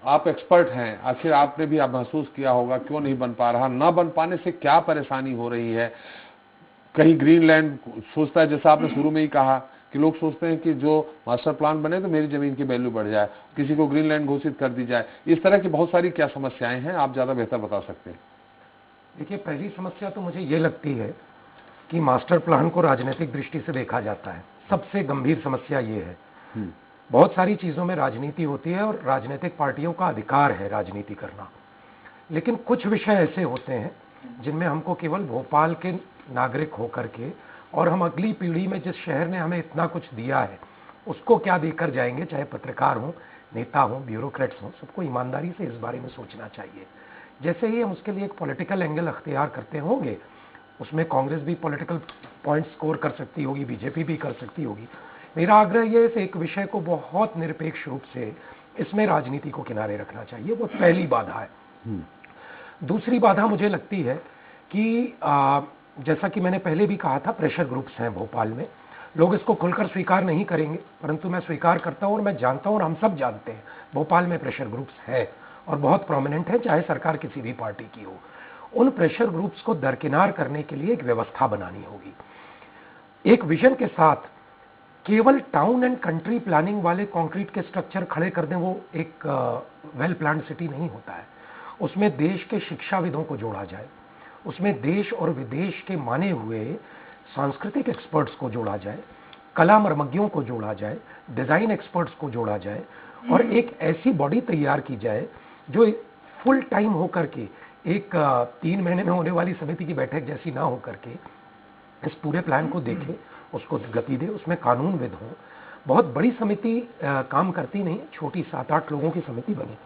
आप एक्सपर्ट हैं, आखिर आपने भी आप महसूस किया होगा क्यों नहीं बन पा रहा, ना बन पाने से क्या परेशानी हो रही है। कहीं ग्रीनलैंड सोचता है, जैसा आपने शुरू में ही कहा कि लोग सोचते हैं कि जो मास्टर प्लान बने तो मेरी जमीन की वैल्यू बढ़ जाए, किसी को ग्रीनलैंड घोषित कर दी जाए। इस तरह की बहुत सारी क्या समस्याएं हैं, आप ज्यादा बेहतर बता सकते हैं। देखिए, पहली समस्या तो मुझे ये लगती है कि मास्टर प्लान को राजनीतिक दृष्टि से देखा जाता है। सबसे गंभीर समस्या ये है। बहुत सारी चीजों में राजनीति होती है और राजनीतिक पार्टियों का अधिकार है राजनीति करना, लेकिन कुछ विषय ऐसे होते हैं जिनमें हमको केवल भोपाल के नागरिक होकर के और हम अगली पीढ़ी में जिस शहर ने हमें इतना कुछ दिया है उसको क्या देकर जाएंगे, चाहे पत्रकार हों, नेता हों, ब्यूरोक्रेट्स हों, सबको ईमानदारी से इस बारे में सोचना चाहिए। जैसे ही हम उसके लिए एक पॉलिटिकल एंगल अख्तियार करते होंगे, उसमें कांग्रेस भी पॉलिटिकल पॉइंट स्कोर कर सकती होगी, बीजेपी भी कर सकती होगी। मेरा आग्रह यह है कि एक विषय को बहुत निरपेक्ष रूप से इसमें राजनीति को किनारे रखना चाहिए। वो पहली बाधा है। दूसरी बाधा मुझे लगती है कि जैसा कि मैंने पहले भी कहा था, प्रेशर ग्रुप्स हैं भोपाल में। लोग इसको खुलकर स्वीकार नहीं करेंगे, परंतु मैं स्वीकार करता हूं और मैं जानता हूं और हम सब जानते हैं भोपाल में प्रेशर ग्रुप्स है और बहुत प्रोमिनेंट है, चाहे सरकार किसी भी पार्टी की हो। उन प्रेशर ग्रुप्स को दरकिनार करने के लिए एक व्यवस्था बनानी होगी, एक विजन के साथ। केवल टाउन एंड कंट्री प्लानिंग वाले कंक्रीट के स्ट्रक्चर खड़े कर दें, वो एक वेल प्लान्ड सिटी नहीं होता है। उसमें देश के शिक्षाविदों को जोड़ा जाए, उसमें देश और विदेश के माने हुए सांस्कृतिक एक्सपर्ट्स को जोड़ा जाए, कला मर्मज्ञों को जोड़ा जाए, डिजाइन एक्सपर्ट्स को जोड़ा जाए और एक ऐसी बॉडी तैयार की जाए जो फुल टाइम होकर के एक 3 महीने में होने वाली समिति की बैठक जैसी ना होकर के इस पूरे प्लान को देखे, उसको गति दे, उसमें कानूनविद हो। बहुत बड़ी समिति काम करती नहीं, छोटी 7-8 लोगों की समिति बने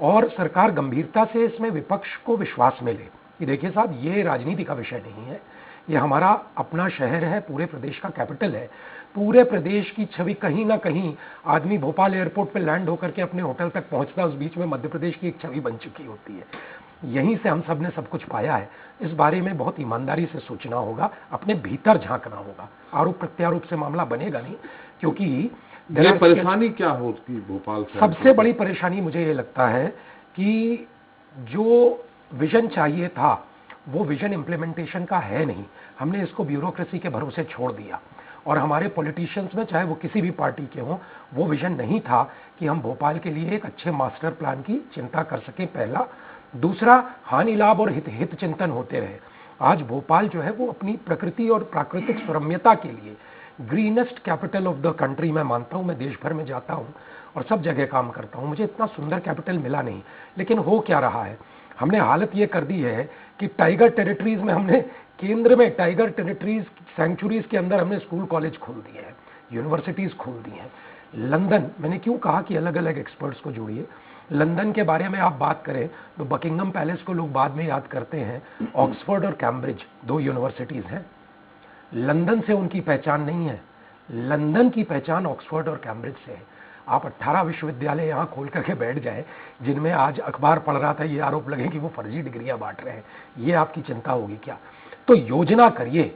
और सरकार गंभीरता से इसमें विपक्ष को विश्वास में ले कि देखिए साहब, ये राजनीति का विषय नहीं है, ये हमारा अपना शहर है, पूरे प्रदेश का कैपिटल है। पूरे प्रदेश की छवि कहीं ना कहीं, आदमी भोपाल एयरपोर्ट पे लैंड होकर के अपने होटल तक पहुंचता है, उस बीच में मध्य प्रदेश की एक छवि बन चुकी होती है। यहीं से हम सब ने सब कुछ पाया है। इस बारे में बहुत ईमानदारी से सोचना होगा, अपने भीतर झांकना होगा। आरोप प्रत्यारोप से मामला बनेगा नहीं, क्योंकि ये परेशानी क्या होती भोपाल से? सबसे बड़ी परेशानी मुझे ये लगता है कि जो विजन चाहिए था वो विजन इम्प्लीमेंटेशन का है नहीं। हमने इसको ब्यूरोक्रेसी के भरोसे छोड़ दिया और हमारे पॉलिटिशियंस में, चाहे वो किसी भी पार्टी के हों, वो विजन नहीं था कि हम भोपाल के लिए एक अच्छे मास्टर प्लान की चिंता कर सकें, पहला। दूसरा, हानि लाभ और हित चिंतन होते रहे। आज भोपाल जो है वो अपनी प्रकृति और प्राकृतिक सुरम्यता के लिए greenest capital of the country मैं मानता हूं। मैं देश भर में जाता हूं और सब जगह काम करता हूं, मुझे इतना सुंदर कैपिटल मिला नहीं। लेकिन हो क्या रहा है, हमने हालत ये कर दी है कि टाइगर टेरिटरीज में, हमने केंद्र में टाइगर टेरिटरीज सेंचुरीज के अंदर हमने स्कूल कॉलेज खोल दिए हैं, यूनिवर्सिटीज खोल दी हैं। लंदन, मैंने क्यों कहा कि अलग अलग एक्सपर्ट्स को जोड़िए। लंदन के बारे में आप बात करें तो बकिंगम पैलेस को लोग बाद में याद करते हैं, ऑक्सफोर्ड और कैम्ब्रिज 2 यूनिवर्सिटीज हैं। लंदन से उनकी पहचान नहीं है, लंदन की पहचान ऑक्सफोर्ड और कैम्ब्रिज से है। आप 18 विश्वविद्यालय यहाँ खोल करके बैठ जाए जिनमें आज अखबार पढ़ रहा था ये आरोप लगे कि वो फर्जी डिग्रियां बांट रहे हैं, ये आपकी चिंता होगी क्या? तो योजना करिए,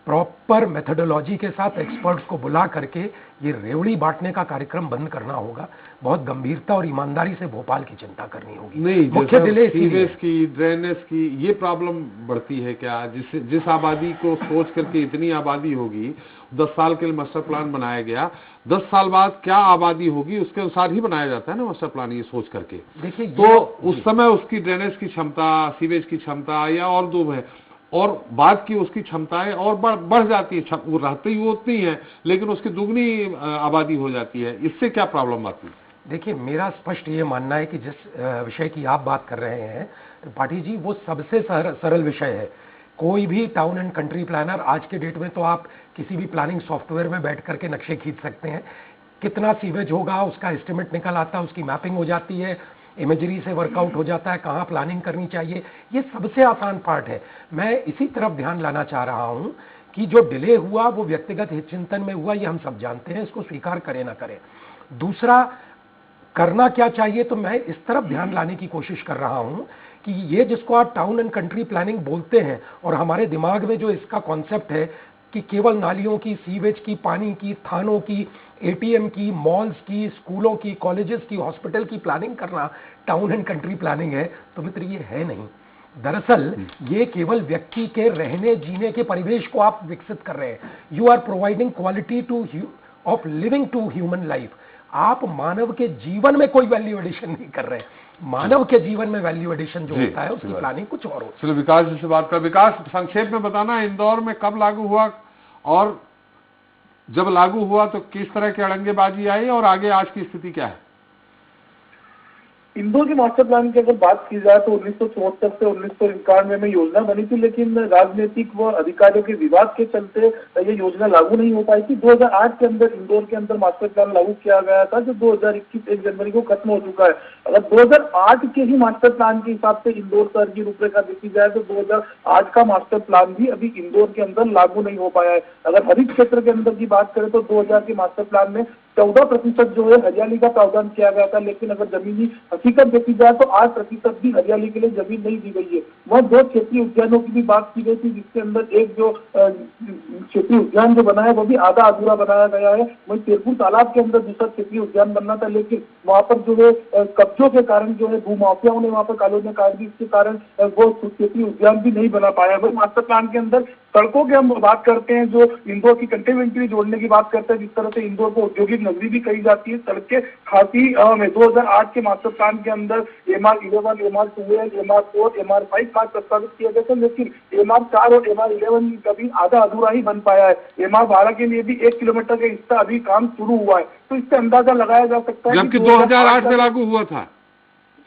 प्रॉपर मेथोडोलॉजी के साथ एक्सपर्ट्स को बुला करके ये रेवड़ी बांटने का कार्यक्रम बंद करना होगा। बहुत गंभीरता और ईमानदारी से भोपाल की चिंता करनी होगी। नहीं, मुख्य डिले सीवेज की, ड्रेनेज की ये प्रॉब्लम बढ़ती है क्या? जिस आबादी को सोच करके इतनी आबादी होगी, 10 साल के लिए मास्टर प्लान बनाया गया, 10 साल बाद क्या आबादी होगी उसके अनुसार ही बनाया जाता है ना मास्टर प्लान, ये सोच करके। देखिए, तो उस समय उसकी ड्रेनेज की क्षमता, सीवेज की क्षमता या और दो है, और बाद की उसकी क्षमताएं और बढ़ जाती है। वो रहती ही उतनी है लेकिन उसकी दुगनी आबादी हो जाती है। इससे क्या प्रॉब्लम आती है? देखिए, मेरा स्पष्ट ये मानना है कि जिस विषय की आप बात कर रहे हैं पाठी जी, वो सबसे सरल विषय है। कोई भी टाउन एंड कंट्री प्लानर आज के डेट में, तो आप किसी भी प्लानिंग सॉफ्टवेयर में बैठ करके नक्शे खींच सकते हैं, कितना सीवेज होगा उसका एस्टिमेट निकल आता है, उसकी मैपिंग हो जाती है, इमेजरी से वर्कआउट हो जाता है, कहाँ प्लानिंग करनी चाहिए। ये सबसे आसान पार्ट है। मैं इसी तरफ ध्यान लाना चाह रहा हूं कि जो डिले हुआ वो व्यक्तिगत हित चिंतन में हुआ, ये हम सब जानते हैं, इसको स्वीकार करें ना करें। दूसरा, करना क्या चाहिए, तो मैं इस तरफ ध्यान लाने की कोशिश कर रहा हूं कि ये जिसको आप टाउन एंड कंट्री प्लानिंग बोलते हैं और हमारे दिमाग में जो इसका कॉन्सेप्ट है कि केवल नालियों की, सीवेज की, पानी की, थानों की, एटीएम की, मॉल्स की, स्कूलों की, कॉलेजेस की, हॉस्पिटल की प्लानिंग करना टाउन एंड कंट्री प्लानिंग है, तो मित्र ये है नहीं। दरअसल ये केवल व्यक्ति के रहने जीने के परिवेश को आप विकसित कर रहे हैं। You are providing quality to of living to human life. आप मानव के जीवन में कोई वैल्यू एडिशन नहीं कर रहे। मानव के जीवन में वैल्यू एडिशन जो होता है उसकी प्लानिंग कुछ और होती है। चलो विकास जी से बात कर। विकास, संक्षेप में बताना, इंदौर में कब लागू हुआ और जब लागू हुआ तो किस तरह की अड़ंगेबाजी आई और आगे आज की स्थिति क्या है? इंदौर के मास्टर प्लान की अगर बात की जाए तो 1974 से 1991 में योजना बनी थी, लेकिन राजनीतिक व अधिकारियों के विवाद के चलते ये योजना लागू नहीं हो पाई थी। 2008 के अंदर इंदौर के अंदर मास्टर प्लान लागू किया गया था, जो 2021 1 जनवरी को खत्म हो चुका है। अगर 2008 के ही मास्टर प्लान के हिसाब से इंदौर शहर की रूपरेखा देखी जाए तो 2008 का मास्टर प्लान भी अभी इंदौर के अंदर लागू नहीं हो पाया है। अगर हरित क्षेत्र के अंदर की बात करें तो 2000 के मास्टर प्लान में 14% जो है हरियाली का प्रावधान किया गया था, लेकिन अगर जमीनी हकीकत देखी जाए तो 8% भी हरियाली के लिए जमीन नहीं दी गई है। वह 2 क्षेत्रीय उद्यानों की भी बात की गई थी, जिसके अंदर एक जो क्षेत्रीय उद्यान जो बना है वो भी आधा अधूरा बनाया गया है। वही तिरपुर तालाब के अंदर दूसरा क्षेत्रीय उद्यान बनना था, लेकिन वहाँ पर जो है कब्जों के कारण जो है भूमाफियाओं ने वहाँ पर कॉलोनियां काट दी, इसके कारण वो क्षेत्रीय उद्यान भी नहीं बना पाया। वही मास्टर प्लान के अंदर सड़कों की हम बात करते हैं, जो इंदौर की कंटेनमेंट जोड़ने की बात करते हैं, जिस तरह से इंदौर को औद्योगिक नगरी भी कही जाती है, सड़कें खासी अहम है। 2008 के मास्टर प्लान के अंदर MR11, MR12, MR4, MR5 मार्ग प्रस्तावित किया गया था, लेकिन MR4 और MR11 कभी आधा अधूरा ही बन पाया है। MR12 के लिए भी 1 किलोमीटर का हिस्सा अभी काम शुरू हुआ है, तो इससे अंदाजा लगाया जा सकता है जबकि 2008 में लागू हुआ था।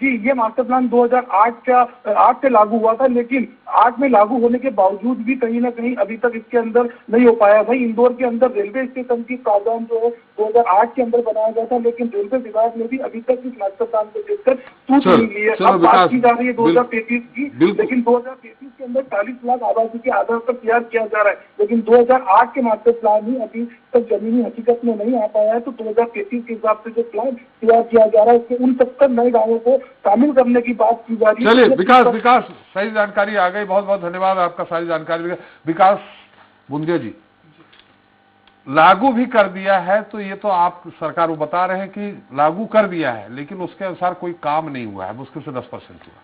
जी, ये मास्टर प्लान 2008 से लागू हुआ था, लेकिन 8 में लागू होने के बावजूद भी कहीं ना कहीं अभी तक इसके अंदर नहीं हो पाया। भाई इंदौर के अंदर रेलवे स्टेशन की प्रावधान जो है 2008 के अंदर बनाया गया था, लेकिन रेलवे विभाग ने भी अभी तक इस मास्टर प्लान को देखकर सूच नहीं ली है। अब बात की जा रही है 2033 की, लेकिन 2033 के अंदर 40 लाख आबादी के आधार पर तैयार किया जा रहा है, लेकिन 2008 के मास्टर प्लान ही अभी तक जमीनी हकीकत में नहीं आ पाया है। तो 2033 के हिसाब से जो प्लान तैयार किया जा रहा है उसके 69 नए गाँवों को शामिल करने की बात की जा रही है। चलिए विकास सही जानकारी आ गई, बहुत बहुत धन्यवाद आपका सारी जानकारी। विकास बुंदिया जी, लागू भी कर दिया है तो ये तो आप सरकार को बता रहे हैं कि लागू कर दिया है, लेकिन उसके अनुसार कोई काम नहीं हुआ है, मुश्किल से 10% हुआ।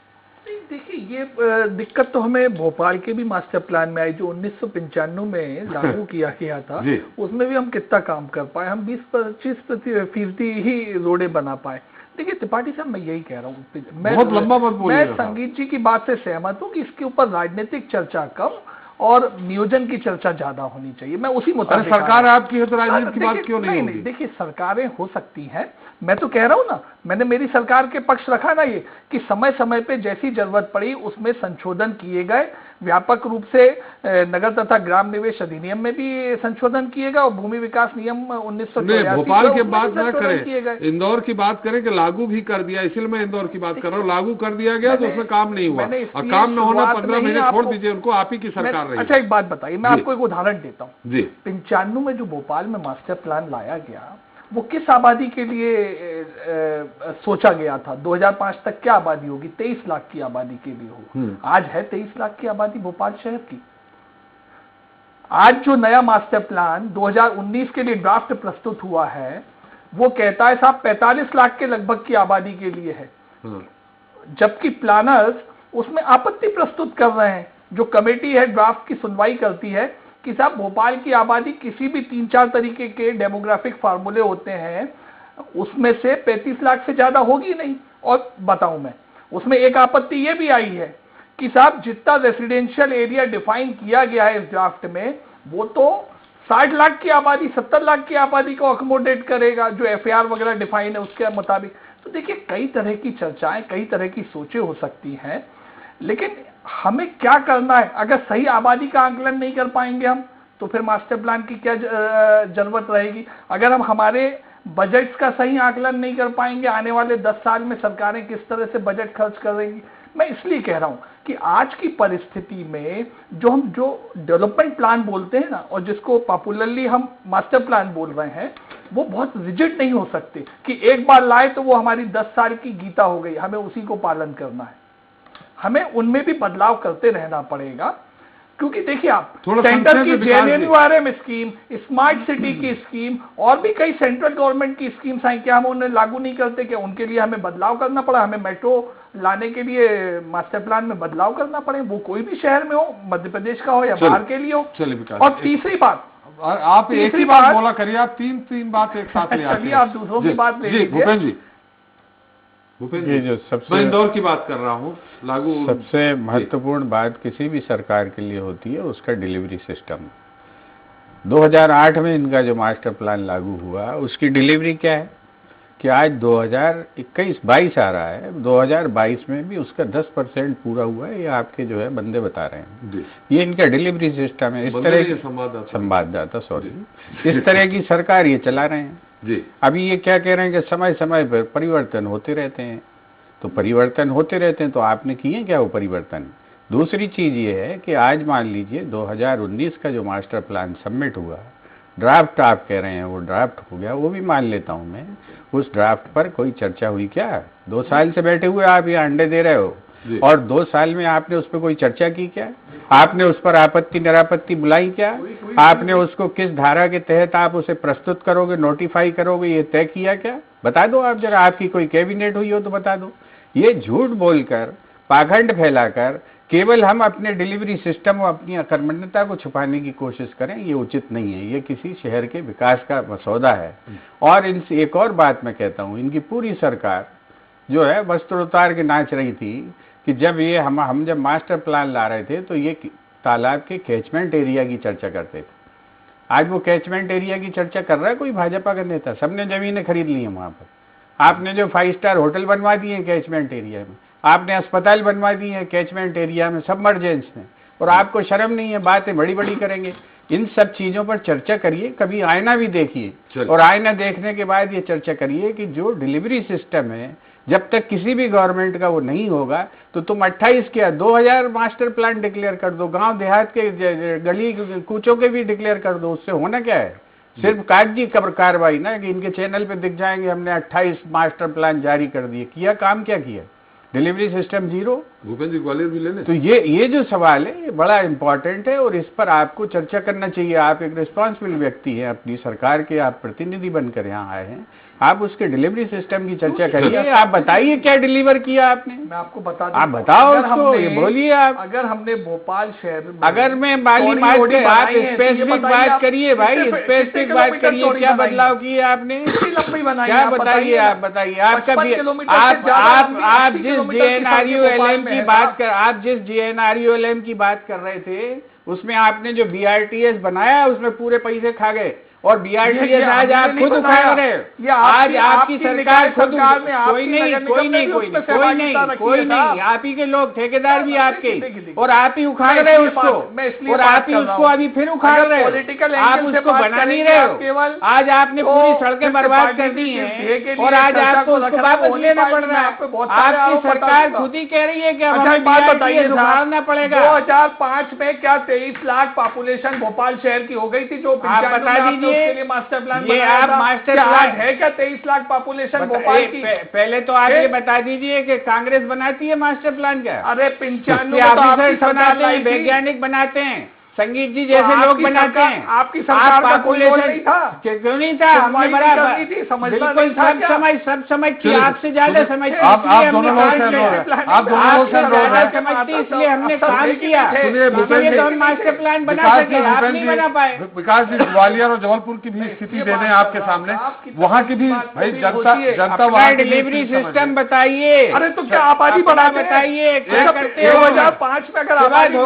देखिए, ये दिक्कत तो हमें भोपाल के भी मास्टर प्लान में आई, जो 1995 में लागू किया गया था। उसमें भी हम कितना काम कर पाए, हम 20-25% ही रोडें बना पाए। देखिए त्रिपाठी साहब, मैं यही कह रहा हूँ, बहुत लंबा मत बोलिए। मैं संगीत जी की बात से सहमत हूँ कि इसके ऊपर राजनीतिक चर्चा कम और नियोजन की चर्चा ज्यादा होनी चाहिए। मैं उसी मुताबिक सरकार आपकी है तो राजनीति की बात क्यों नहीं होगी? देखिए, सरकारें हो सकती हैं, मैं तो कह रहा हूं ना, मैंने मेरी सरकार के पक्ष रखा ना, ये कि समय समय पे जैसी जरूरत पड़ी उसमें संशोधन किए गए। व्यापक रूप से नगर तथा ग्राम निवेश अधिनियम में भी संशोधन किए गए और भूमि विकास नियम 1984 भोपाल की बात ना करें, इंदौर की बात करें कि लागू भी कर दिया, इसलिए मैं इंदौर की बात कर रहा हूँ। लागू कर दिया गया तो उसमें काम नहीं हुआ, और काम न होना 15 महीने छोड़ दीजिए उनको, आप ही की सरकार रही। अच्छा, एक बात बताइए, मैं आपको एक उदाहरण देता हूँ जी। 95 में जो भोपाल में मास्टर प्लान लाया गया वो किस आबादी के लिए सोचा गया था? 2005 तक क्या आबादी होगी? 23 लाख की आबादी के लिए हो। आज है 23 लाख की आबादी भोपाल शहर की। आज जो नया मास्टर प्लान 2019 के लिए ड्राफ्ट प्रस्तुत हुआ है वो कहता है साहब 45 लाख के लगभग की आबादी के लिए है, जबकि प्लानर्स उसमें आपत्ति प्रस्तुत कर रहे हैं। जो कमेटी है ड्राफ्ट की सुनवाई करती है कि साहब भोपाल की आबादी किसी भी 3-4 तरीके के डेमोग्राफिक फार्मूले होते हैं, उसमें से 35 लाख से ज्यादा होगी नहीं। और बताऊं मैं, उसमें एक आपत्ति ये भी आई है कि साहब जितना रेसिडेंशियल एरिया डिफाइन किया गया है इस ड्राफ्ट में, वो तो 60 लाख की आबादी, 70 लाख की आबादी को अकोमोडेट करेगा, जो FAR वगैरह डिफाइन है उसके मुताबिक। तो देखिए, कई तरह की चर्चाएं, कई तरह की सोचें हो सकती हैं, लेकिन हमें क्या करना है? अगर सही आबादी का आकलन नहीं कर पाएंगे हम, तो फिर मास्टर प्लान की क्या जरूरत रहेगी? अगर हम हमारे बजट्स का सही आकलन नहीं कर पाएंगे, आने वाले 10 साल में सरकारें किस तरह से बजट खर्च करेंगी? मैं इसलिए कह रहा हूं कि आज की परिस्थिति में जो डेवलपमेंट प्लान बोलते हैं ना, और जिसको पॉपुलरली हम मास्टर प्लान बोल रहे हैं, वो बहुत रिजिड नहीं हो सकते कि एक बार लाए तो वो हमारी 10 साल की गीता हो गई, हमें उसी को पालन करना है। हमें उनमें भी बदलाव करते रहना पड़ेगा। क्योंकि देखिए आप थोड़ा सेंटर संक्षेप की में विकास जेएनयूआरएम स्कीम, स्मार्ट सिटी की स्कीम और भी कई सेंट्रल गवर्नमेंट की स्कीम्स आई, क्या हम उन्हें लागू नहीं करते? कि उनके लिए हमें बदलाव करना पड़ा? हमें मेट्रो लाने के लिए मास्टर प्लान में बदलाव करना पड़े, वो कोई भी शहर में हो, मध्य प्रदेश का हो या बाहर के लिए हो। चलिए विकास, और तीसरी बात, आप एक ही बात बोला करिए, आप तीन बात एक साथ ले आते हैं। चलिए आप दूसरों की बात ले लीजिए। भूपेंद्र जी, ये जो मैं इंदौर की बात कर रहा हूँ, लागू सबसे महत्वपूर्ण बात किसी भी सरकार के लिए होती है उसका डिलीवरी सिस्टम। 2008 में इनका जो मास्टर प्लान लागू हुआ उसकी डिलीवरी क्या है कि आज 2021-22 आ रहा है, 2022 में भी उसका 10% पूरा हुआ है। ये आपके जो है बंदे बता रहे हैं, ये इनका डिलीवरी सिस्टम है। इस तरह की संवाददाता इस तरह की सरकार ये चला रहे हैं जी। अभी ये क्या कह रहे हैं कि समय समय पर परिवर्तन होते रहते हैं, तो परिवर्तन होते रहते हैं तो आपने किए क्या वो परिवर्तन? दूसरी चीज ये है कि आज मान लीजिए 2019 का जो मास्टर प्लान सबमिट हुआ, ड्राफ्ट आप कह रहे हैं वो ड्राफ्ट हो गया, वो भी मान लेता हूं मैं, उस ड्राफ्ट पर कोई चर्चा हुई क्या? 2 साल से बैठे हुए आप ये अंडे दे रहे हो और 2 साल में आपने उस पर कोई चर्चा की क्या? आपने उस पर आपत्ति निरापत्ति बुलाई क्या? आपने उसको किस धारा के तहत आप उसे प्रस्तुत करोगे, नोटिफाई करोगे, ये तय किया क्या? बता दो आप जरा, आपकी कोई कैबिनेट हुई हो तो बता दो। ये झूठ बोलकर, पाखंड फैलाकर केवल हम अपने डिलीवरी सिस्टम और अपनी अकर्मण्यता को छुपाने की कोशिश करें, ये उचित नहीं है। ये किसी शहर के विकास का मसौदा है। और इनसे एक और बात मैं कहता हूँ, इनकी पूरी सरकार जो है वस्त्र उतार के नाच रही थी कि जब ये हम जब मास्टर प्लान ला रहे थे तो ये तालाब के कैचमेंट एरिया की चर्चा करते थे। आज वो कैचमेंट एरिया की चर्चा कर रहा है कोई भाजपा का नेता? सबने जमीनें खरीद ली हैं वहां पर। आपने जो 5 स्टार होटल बनवा दिए हैं कैचमेंट एरिया में, आपने अस्पताल बनवा दिए हैं कैचमेंट एरिया में, सबमर्जेंस में, और आपको शर्म नहीं है, बातें बड़ी बड़ी करेंगे। इन सब चीजों पर चर्चा करिए, कभी आईना भी देखिए और आईना देखने के बाद ये चर्चा करिए कि जो डिलीवरी सिस्टम है जब तक किसी भी गवर्नमेंट का वो नहीं होगा तो तुम 28 क्या 2000 मास्टर प्लान डिक्लेयर कर दो, गांव देहात के गली कूचों के भी डिक्लेयर कर दो। उससे होना क्या है? सिर्फ कागजी कार्रवाई ना कि इनके चैनल पे दिख जाएंगे हमने 28 मास्टर प्लान जारी कर दिए। किया काम क्या किया? Delivery system zero. Bhupendra ji Gwalior भी ले लें। तो ये जो सवाल है ये बड़ा इंपॉर्टेंट है और इस पर आपको चर्चा करना चाहिए। आप एक रिस्पॉन्सिबल व्यक्ति हैं, अपनी सरकार के आप प्रतिनिधि बनकर यहाँ आए हैं, आप उसके डिलीवरी सिस्टम की चर्चा करिए। आप बताइए क्या डिलीवर किया आपने? मैं आपको बता आप बताओ उसको, ये बोलिए आप। अगर हमने भोपाल शहर में, अगर मैं बाली मार के आप स्पेसिफिक बात करिए भाई, स्पेसिफिक बात करिए, क्या बदलाव किए आपने? लंबी बनाई क्या बताइए? आप बताइए। आपका आप जिस JNRULM की बात कर, आप जिस JNRULM की बात कर रहे थे उसमें आपने जो BRTS बनाया उसमें पूरे पैसे खा गए और BRTS आज आप खुद उखाड़ रहे हो। आज आपकी सरकार खुद, कोई नहीं, आप ही के लोग, ठेकेदार भी आपके, और आप ही उखाड़ रहे हो उसको, और आप ही उसको अभी फिर उखाड़ रहे हो। आप उसको बना नहीं रहे हो। आज आपने पूरी सड़कें बर्बाद कर दी हैं और आज आपको उसको वापस लेना पड़ रहा है। आपकी सरकार खुद ही कह रही है कि हमें BRTS उखाड़ना पड़ेगा। 2005 में क्या 23 लाख पॉपुलेशन भोपाल शहर की हो गई थी? जो आप बता दीजिए। उसके लिए मास्टर प्लान ये आप मास्टर प्लान है क्या 23 लाख पॉपुलेशन भोपाल की? पहले तो आप ये बता दीजिए कि कांग्रेस बनाती है मास्टर प्लान क्या? अरे 95 ऑफिसर्स बनाते हैं, वैज्ञानिक बनाते हैं, संगीत जी जैसे लोग बनाते हैं। आपकी सरकार का कोई रोल नहीं था? क्यों नहीं था? हमने बराबर बिल्कुल सब समझ थी, आपसे ज्यादा समझ थी, आप दोनों लोग समझती, इसलिए हमने काम किया, हम मास्टर प्लान बना सके, आप नहीं बना पाए। विकास जी ग्वालियर और जबलपुर की भी स्थिति दे दें आपके सामने, वहाँ की भी भाई जनता वहाँ डिलीवरी सिस्टम बताइए। अरे तो क्या आबादी बढ़ा बताइए, क्या करते हो? 2005 में अगर आबादी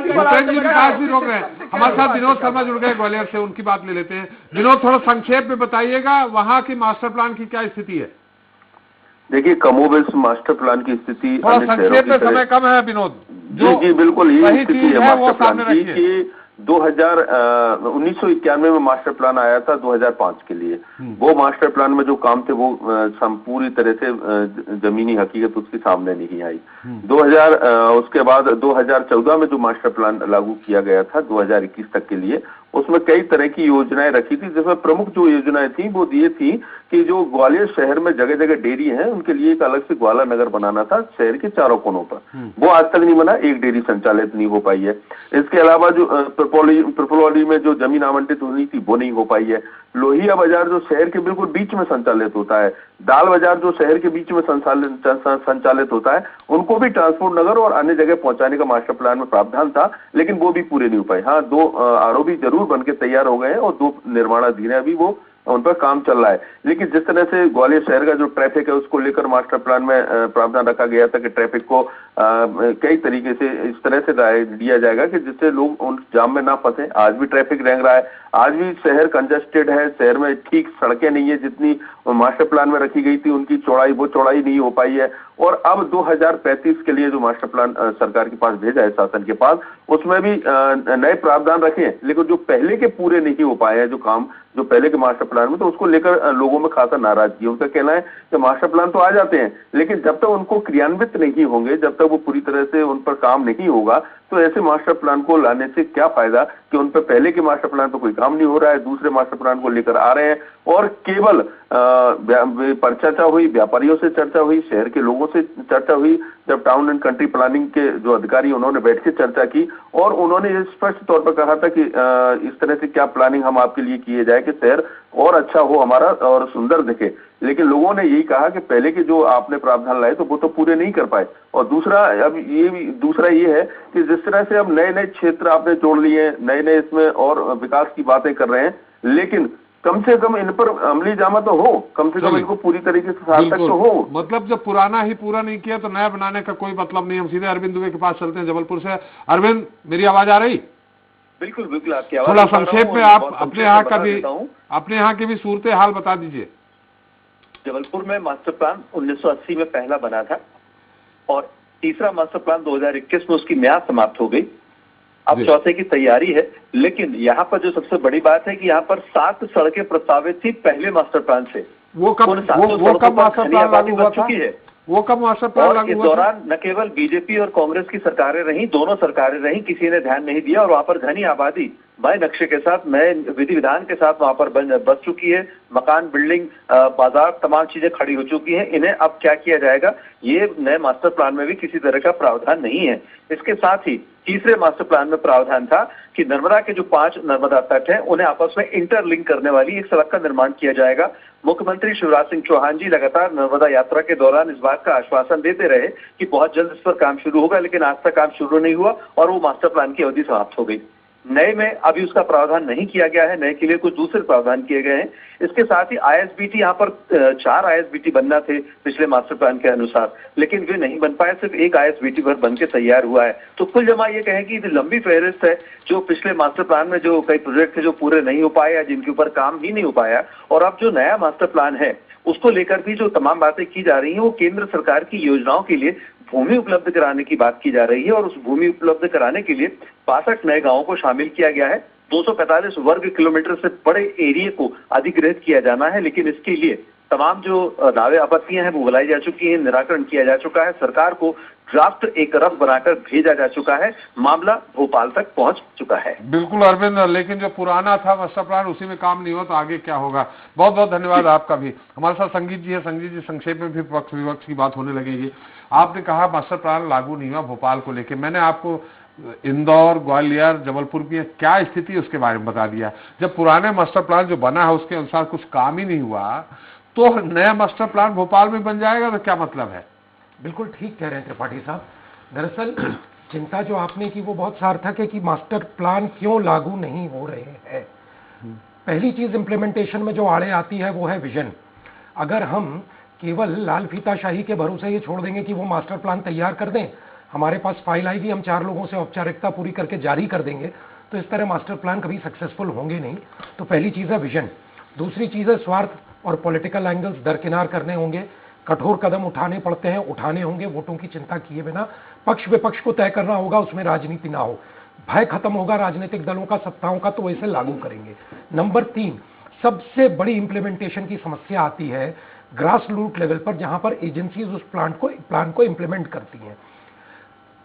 आबादी विकास भी रोक रहे हैं। हमारे साथ विनोद शर्मा जुड़ गए ग्वालियर से, उनकी बात ले लेते हैं। विनोद, थोड़ा संक्षेप में बताइएगा वहाँ की मास्टर प्लान की क्या स्थिति है? देखिए, कमोबेश मास्टर प्लान की स्थिति थोड़ा संक्षेप में, समय कम है विनोद। जी बिल्कुल, यही स्थिति है मास्टर प्लान की कि 1991 में मास्टर प्लान आया था 2005 के लिए। वो मास्टर प्लान में जो काम थे वो पूरी तरह से जमीनी हकीकत उसके सामने नहीं आई। उसके बाद 2014 में जो मास्टर प्लान लागू किया गया था 2021 तक के लिए, उसमें कई तरह की योजनाएं रखी थी, जिसमें प्रमुख जो योजनाएं थी वो ये थी कि जो ग्वालियर शहर में जगह जगह डेयरी है उनके लिए एक अलग से ग्वाला नगर बनाना था शहर के चारों कोनों पर। वो आज तक नहीं बना, एक डेयरी संचालित नहीं हो पाई है। इसके अलावा जो पिपलवाड़ी में जो जमीन आवंटित होनी थी वो नहीं हो पाई है। लोहिया बाजार जो शहर के बिल्कुल बीच में संचालित होता है, दाल बाजार जो शहर के बीच में संचालित होता है, उनको भी ट्रांसपोर्ट नगर और अन्य जगह पहुंचाने का मास्टर प्लान में प्रावधान था, लेकिन वो भी पूरे नहीं हो पाए। हाँ, 2 आरओबी जरूर बनके तैयार हो गए हैं और 2 निर्माणाधीन है, अभी वो उन पर काम चल रहा है। लेकिन जिस तरह से ग्वालियर शहर का जो ट्रैफिक है उसको लेकर मास्टर प्लान में प्रावधान रखा गया था कि ट्रैफिक को कई तरीके से इस तरह से दिया जाएगा कि जिससे लोग उन जाम में ना फंसे। आज भी ट्रैफिक रेंग रहा है, आज भी शहर कंजेस्टेड है, शहर में ठीक सड़कें नहीं है, जितनी मास्टर प्लान में रखी गई थी उनकी चौड़ाई वो चौड़ाई नहीं हो पाई है। और अब 2035 के लिए जो मास्टर प्लान सरकार के पास भेजा है, शासन के पास, उसमें भी नए प्रावधान रखे हैं, लेकिन जो पहले के पूरे नहीं हो पाए हैं, जो काम जो पहले के मास्टर प्लान में, तो उसको लेकर लोगों में खासा नाराजगी। उनका कहना है कि मास्टर प्लान तो आ जाते हैं, लेकिन जब तक उनको क्रियान्वित नहीं होंगे, जब तक वो पूरी तरह से उन पर काम नहीं होगा, तो ऐसे मास्टर प्लान को लाने से क्या फायदा कि उन पर पहले के मास्टर प्लान पर कोई काम नहीं हो रहा है, दूसरे मास्टर प्लान को लेकर आ रहे हैं और केवल पर चर्चा हुई, व्यापारियों से चर्चा हुई, शहर के लोगों से चर्चा हुई। जब टाउन एंड कंट्री प्लानिंग के जो अधिकारी उन्होंने बैठ के चर्चा की और उन्होंने स्पष्ट तौर पर कहा था कि इस तरह से क्या प्लानिंग हम आपके लिए किए जाए कि शहर और अच्छा हो हमारा और सुंदर दिखे। लेकिन लोगों ने यही कहा कि पहले के जो आपने प्रावधान लाए तो वो तो पूरे नहीं कर पाए। और दूसरा ये है कि जिस तरह से अब नए नए क्षेत्र आपने जोड़ लिए, नए नए इसमें और विकास की बातें कर रहे हैं, लेकिन कम से कम इन पर अमली जामा तो हो, कम से कम इनको पूरी तरीके से सार्थक तो हो। मतलब जब पुराना ही पूरा नहीं किया तो नया बनाने का कोई मतलब नहीं। हम सीधे अरविंद दुबे के पास चलते हैं जबलपुर से। अरविंद, मेरी आवाज आ रही? बिल्कुल बिल्कुल, आपकी आवाज। थोड़ा संक्षेप में आप अपने यहाँ की भी सूरत हाल बता दीजिए। जबलपुर में मास्टर प्लान 1980 में पहला बना था और तीसरा मास्टर प्लान 2021 में उसकी म्याद समाप्त हो गई। अब चौथे की तैयारी है, लेकिन यहाँ पर जो सबसे बड़ी बात है कि यहाँ पर 7 सड़कें प्रस्तावित थी पहले मास्टर प्लान से। वो कब मास्टर प्लान लागू हुआ था? वो कब मास्टर प्लान लागू हुआ? इस दौरान न केवल बीजेपी और कांग्रेस की सरकारें रहीं, दोनों सरकारें रहीं, किसी ने ध्यान नहीं दिया और वहां पर घनी आबादी नए नक्शे के साथ, नए विधि विधान के साथ वहां पर बस चुकी है। मकान, बिल्डिंग, बाजार, तमाम चीजें खड़ी हो चुकी हैं। इन्हें अब क्या किया जाएगा, ये नए मास्टर प्लान में भी किसी तरह का प्रावधान नहीं है। इसके साथ ही तीसरे मास्टर प्लान में प्रावधान था कि नर्मदा के जो 5 नर्मदा तट हैं उन्हें आपस में इंटरलिंक करने वाली एक सड़क का निर्माण किया जाएगा। मुख्यमंत्री शिवराज सिंह चौहान जी लगातार नर्मदा यात्रा के दौरान इस बात का आश्वासन देते रहे कि बहुत जल्द इस पर काम शुरू होगा, लेकिन आज तक काम शुरू नहीं हुआ और वो मास्टर प्लान की अवधि समाप्त हो गई। नए में अभी उसका प्रावधान नहीं किया गया है, नए के लिए कुछ दूसरे प्रावधान किए गए हैं। इसके साथ ही आईएसबीटी, यहाँ पर 4 आईएसबीटी बनना थे पिछले मास्टर प्लान के अनुसार, लेकिन वे नहीं बन पाए, सिर्फ एक आईएसबीटी भर बन के तैयार हुआ है। तो कुल जमा ये कहें कि लंबी फहरिस्त है जो पिछले मास्टर प्लान में जो कई प्रोजेक्ट थे जो पूरे नहीं हो पाए या जिनके ऊपर काम ही नहीं हो पाया। और अब जो नया मास्टर प्लान है उसको लेकर भी जो तमाम बातें की जा रही हैं वो केंद्र सरकार की योजनाओं के लिए भूमि उपलब्ध कराने की बात की जा रही है और उस भूमि उपलब्ध कराने के लिए 62 नए गांवों को शामिल किया गया है। 245 वर्ग किलोमीटर से बड़े एरिया को अधिग्रहित किया जाना है, लेकिन इसके लिए तमाम जो दावे आपत्तियां हैं वो बुलाई जा चुकी हैं, निराकरण किया जा चुका है। सरकार को ड्राफ्ट एक रफ बनाकर भेजा जा चुका है, मामला भोपाल तक पहुंच चुका है। बिल्कुल अरविंद, लेकिन जो पुराना था मास्टर प्लान उसी में काम नहीं हुआ तो आगे क्या होगा। बहुत बहुत धन्यवाद आपका भी। हमारे साथ संगीत जी है। संगीत जी, संक्षेप में भी पक्ष विपक्ष की बात होने लगेगी। आपने कहा मास्टर प्लान लागू नहीं हुआ भोपाल को लेकर, मैंने आपको इंदौर, ग्वालियर, जबलपुर की क्या स्थिति उसके बारे में बता दिया। जब पुराने मास्टर प्लान जो बना है उसके अनुसार कुछ काम ही नहीं हुआ तो नया मास्टर प्लान भोपाल में बन जाएगा तो क्या मतलब है? बिल्कुल ठीक कह रहे हैं त्रिपाठी साहब। दरअसल चिंता जो आपने की वो बहुत सार्थक है कि मास्टर प्लान क्यों लागू नहीं हो रहे हैं। पहली चीज इम्प्लीमेंटेशन में जो आड़े आती है वो है विजन। अगर हम केवल लाल फीताशाही के भरोसे ये छोड़ देंगे कि वो मास्टर प्लान तैयार कर दें, हमारे पास फाइल आएगी, हम 4 लोगों से औपचारिकता पूरी करके जारी कर देंगे, तो इस तरह मास्टर प्लान कभी सक्सेसफुल होंगे नहीं। तो पहली चीज है विजन। दूसरी चीज है स्वार्थ और पॉलिटिकल एंगल्स दरकिनार करने होंगे, कठोर कदम उठाने पड़ते हैं, उठाने होंगे, वोटों की चिंता किए बिना। पक्ष विपक्ष को तय करना होगा, उसमें राजनीति ना हो। भय खत्म होगा राजनीतिक दलों का, सत्ताओं का, तो इसे लागू करेंगे। नंबर 3, सबसे बड़ी इंप्लीमेंटेशन की समस्या आती है ग्रास रूट लेवल पर, जहां पर एजेंसीज उस प्लान को इंप्लीमेंट करती हैं।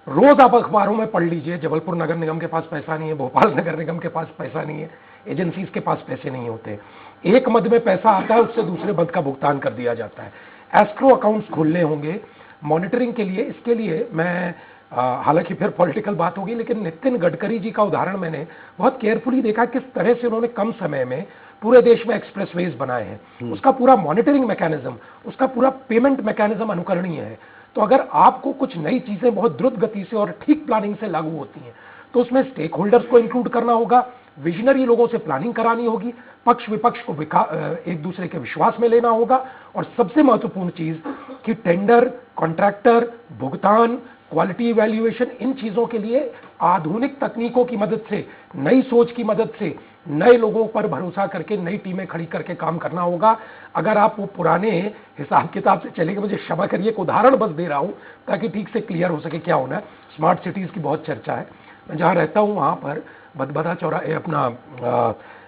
रोज आप अखबारों में पढ़ लीजिए, जबलपुर नगर निगम के पास पैसा नहीं है, भोपाल नगर निगम के पास पैसा नहीं है, एजेंसीज के पास पैसे नहीं होते। एक मद में पैसा आता है, उससे दूसरे मद का भुगतान कर दिया जाता है। एस्क्रो अकाउंट्स खोलने होंगे मॉनिटरिंग के लिए। इसके लिए मैं हालांकि फिर पॉलिटिकल बात होगी, लेकिन नितिन गडकरी जी का उदाहरण मैंने बहुत केयरफुली देखा किस तरह से उन्होंने कम समय में पूरे देश में एक्सप्रेसवेज बनाए हैं। उसका पूरा मॉनिटरिंग मैकेनिज्म, उसका पूरा पेमेंट मैकेनिज्म अनुकरणीय है। तो अगर आपको कुछ नई चीजें बहुत द्रुत गति से और ठीक प्लानिंग से लागू होती हैं, तो उसमें स्टेक होल्डर्स को इंक्लूड करना होगा, विजनरी लोगों से प्लानिंग करानी होगी, पक्ष विपक्ष को एक दूसरे के विश्वास में लेना होगा, और सबसे महत्वपूर्ण चीज कि टेंडर, कॉन्ट्रैक्टर, भुगतान, क्वालिटी इवैल्यूएशन, इन चीजों के लिए आधुनिक तकनीकों की मदद से, नई सोच की मदद से, नए लोगों पर भरोसा करके नई टीमें खड़ी करके काम करना होगा। अगर आप वो पुराने हिसाब किताब से चलेंगे, मुझे क्षमा करिए एक उदाहरण बस दे रहा हूं ताकि ठीक से क्लियर हो सके क्या होना है। स्मार्ट सिटीज की बहुत चर्चा है। मैं जहां रहता हूं वहां पर बदबदा चौराहे, अपना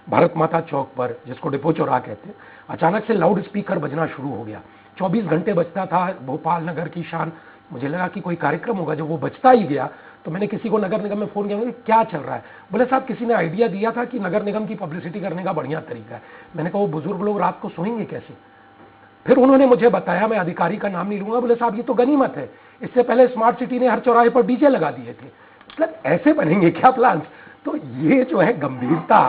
भारत माता चौक पर, जिसको डिपो चौराहा कहते हैं, अचानक से लाउड स्पीकर बजना शुरू हो गया। 24 घंटे बजता था, भोपाल नगर की शान। मुझे लगा कि कोई कार्यक्रम होगा। जब वो बजता ही गया तो मैंने किसी को नगर निगम में फोन किया, क्या चल रहा है? बोले साहब किसी ने आइडिया दिया था कि नगर निगम की पब्लिसिटी करने का बढ़िया तरीका है। मैंने कहा वो बुजुर्ग लोग रात को सोएंगे कैसे? फिर उन्होंने मुझे बताया, मैं अधिकारी का नाम नहीं लूंगा, बोले साहब ये तो गनीमत है, इससे पहले स्मार्ट सिटी ने हर चौराहे पर डीजे लगा दिए थे। मतलब ऐसे बनेंगे क्या प्लान? तो ये जो है गंभीरता,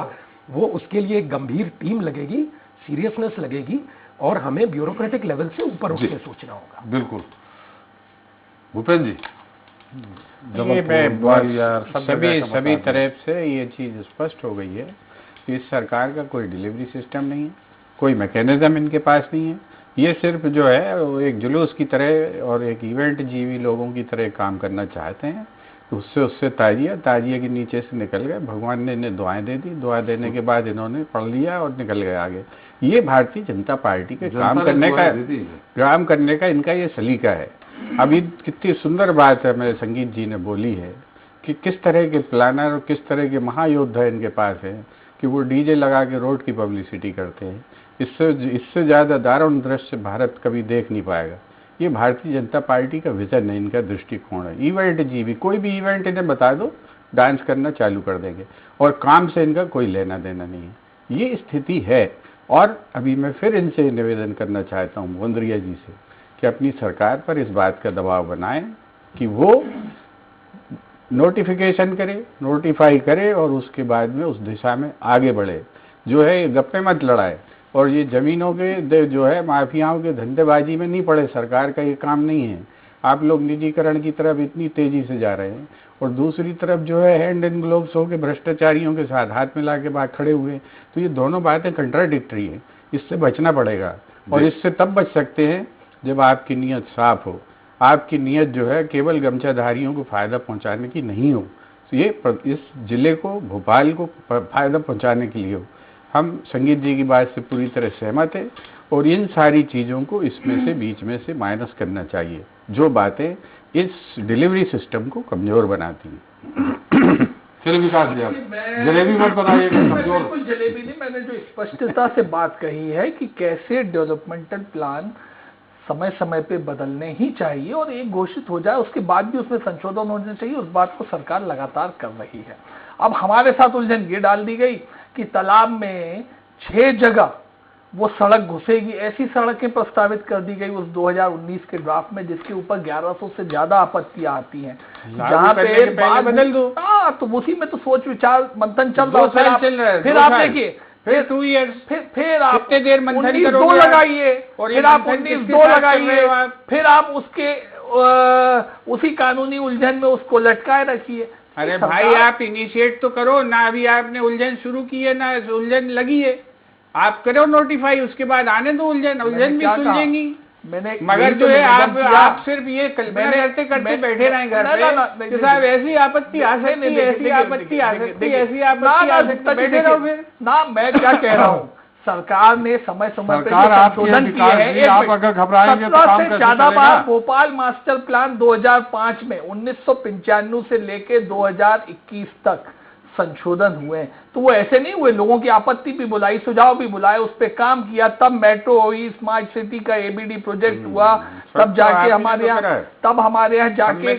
वो उसके लिए एक गंभीर टीम लगेगी, सीरियसनेस लगेगी, और हमें ब्यूरोक्रेटिक लेवल से ऊपर उठ के सोचना होगा। बिल्कुल। भूपेंद्र जी, सभी तरफ से ये चीज स्पष्ट हो गई है कि इस सरकार का कोई डिलीवरी सिस्टम नहीं है, कोई मैकेनिज्म इनके पास नहीं है। ये सिर्फ जो है वो एक जुलूस की तरह और एक इवेंट जीवी लोगों की तरह काम करना चाहते हैं। उससे ताजिया के नीचे से निकल गए। भगवान ने इन्हें दुआएं दे दी, दुआ देने के बाद इन्होंने पढ़ लिया और निकल गए आगे। ये भारतीय जनता पार्टी के काम करने का इनका ये सलीका है। अभी कितनी सुंदर बात है, मेरे संगीत जी ने बोली है कि किस तरह के प्लानर और किस तरह के महायोद्धा इनके पास है कि वो डीजे लगा के रोड की पब्लिसिटी करते हैं। इससे ज्यादा दारुण दृश्य भारत कभी देख नहीं पाएगा। ये भारतीय जनता पार्टी का विजन है, इनका दृष्टिकोण है। इवेंट जीवी, कोई भी इवेंट इन्हें बता दो, डांस करना चालू कर देंगे, और काम से इनका कोई लेना देना नहीं है। ये स्थिति है। और अभी मैं फिर इनसे निवेदन करना चाहता हूँ, मुंद्रिया जी से, कि अपनी सरकार पर इस बात का दबाव बनाएं कि वो नोटिफिकेशन करे, नोटिफाई करे, और उसके बाद में उस दिशा में आगे बढ़े। जो है गप्पे मत लड़ाए, और ये जमीनों के जो है माफियाओं के धंधेबाजी में नहीं पड़े। सरकार का ये काम नहीं है। आप लोग निजीकरण की तरफ इतनी तेजी से जा रहे हैं, और दूसरी तरफ जो है हैंड इन ग्लोव्स होकर भ्रष्टाचारियों के साथ हाथ मिला के बाहर खड़े हुए। तो ये दोनों बातें कंट्राडिक्टरी है। इससे बचना पड़ेगा, और इससे तब बच सकते हैं जब आपकी नीयत साफ हो। आपकी नीयत जो है केवल गमछाधारियों को फायदा पहुंचाने की नहीं हो, तो ये इस जिले को, भोपाल को फायदा पहुंचाने के लिए हो। हम संगीत जी की बात से पूरी तरह सहमत है, और इन सारी चीजों को इसमें से बीच में से माइनस करना चाहिए, जो बातें इस डिलीवरी सिस्टम को कमजोर बनाती हैं। चलिए विकास जी, आप जलेबी मत बनाइए कमजोर। बिल्कुल जलेबी नहीं, मैंने जो स्पष्टता से बात कही है कि कैसे डेवलपमेंटल प्लान समय समय पे बदलने ही चाहिए, और एक घोषित हो जाए उसके बाद भी उसमें संशोधन होने चाहिए। उस बात को सरकार लगातार कर रही है। अब हमारे साथ उलझन ये डाल दी गई कि तालाब में 6 जगह वो सड़क घुसेगी। ऐसी सड़कें प्रस्तावित कर दी गई उस 2019 के ड्राफ्ट में, जिसके ऊपर 1100 से ज्यादा आपत्तियां आती हैं, जहां पे बदल दो। तो उसी में तो सोच विचार मंथन चल रहा है। फिर आप देखिए, फिर 2 इयर्स, फिर आप कितने देर मंथन करोगे, लगाइए, फिर आप 19-2 लगाइए, फिर आप उसके उसी कानूनी उलझन में उसको लटकाए रखिए। अरे भाई आप इनिशिएट तो करो ना। अभी आपने उलझन शुरू की है ना, उलझन लगी है, आप करो नोटिफाई, उसके बाद आने दो उलझन भी सुलझेंगी। मगर जो है आप सिर्फ ये कल्पना करते करते बैठे रहे घर पे, साहब ऐसी आपत्ति आ सकती है, ऐसी आपत्ति आ सकती है, ऐसी आपत्ति आ सकती है, बैठे रहो फिर ना। मैं क्या कह रहा हूँ, सरकार ने समय समय पर संशोधन किए हैं। आप अगर घबराएंगे तो काम कैसे ज्यादा बार भोपाल मास्टर प्लान 2005 में 1995 से लेके 2021 तक संशोधन हुए, तो वो ऐसे नहीं हुए, लोगों की आपत्ति भी बुलाई, सुझाव भी बुलाए, उस पे काम किया, तब मेट्रो हुई, स्मार्ट सिटी का एबीडी प्रोजेक्ट हुआ, तब जाके हमारे यहाँ जाके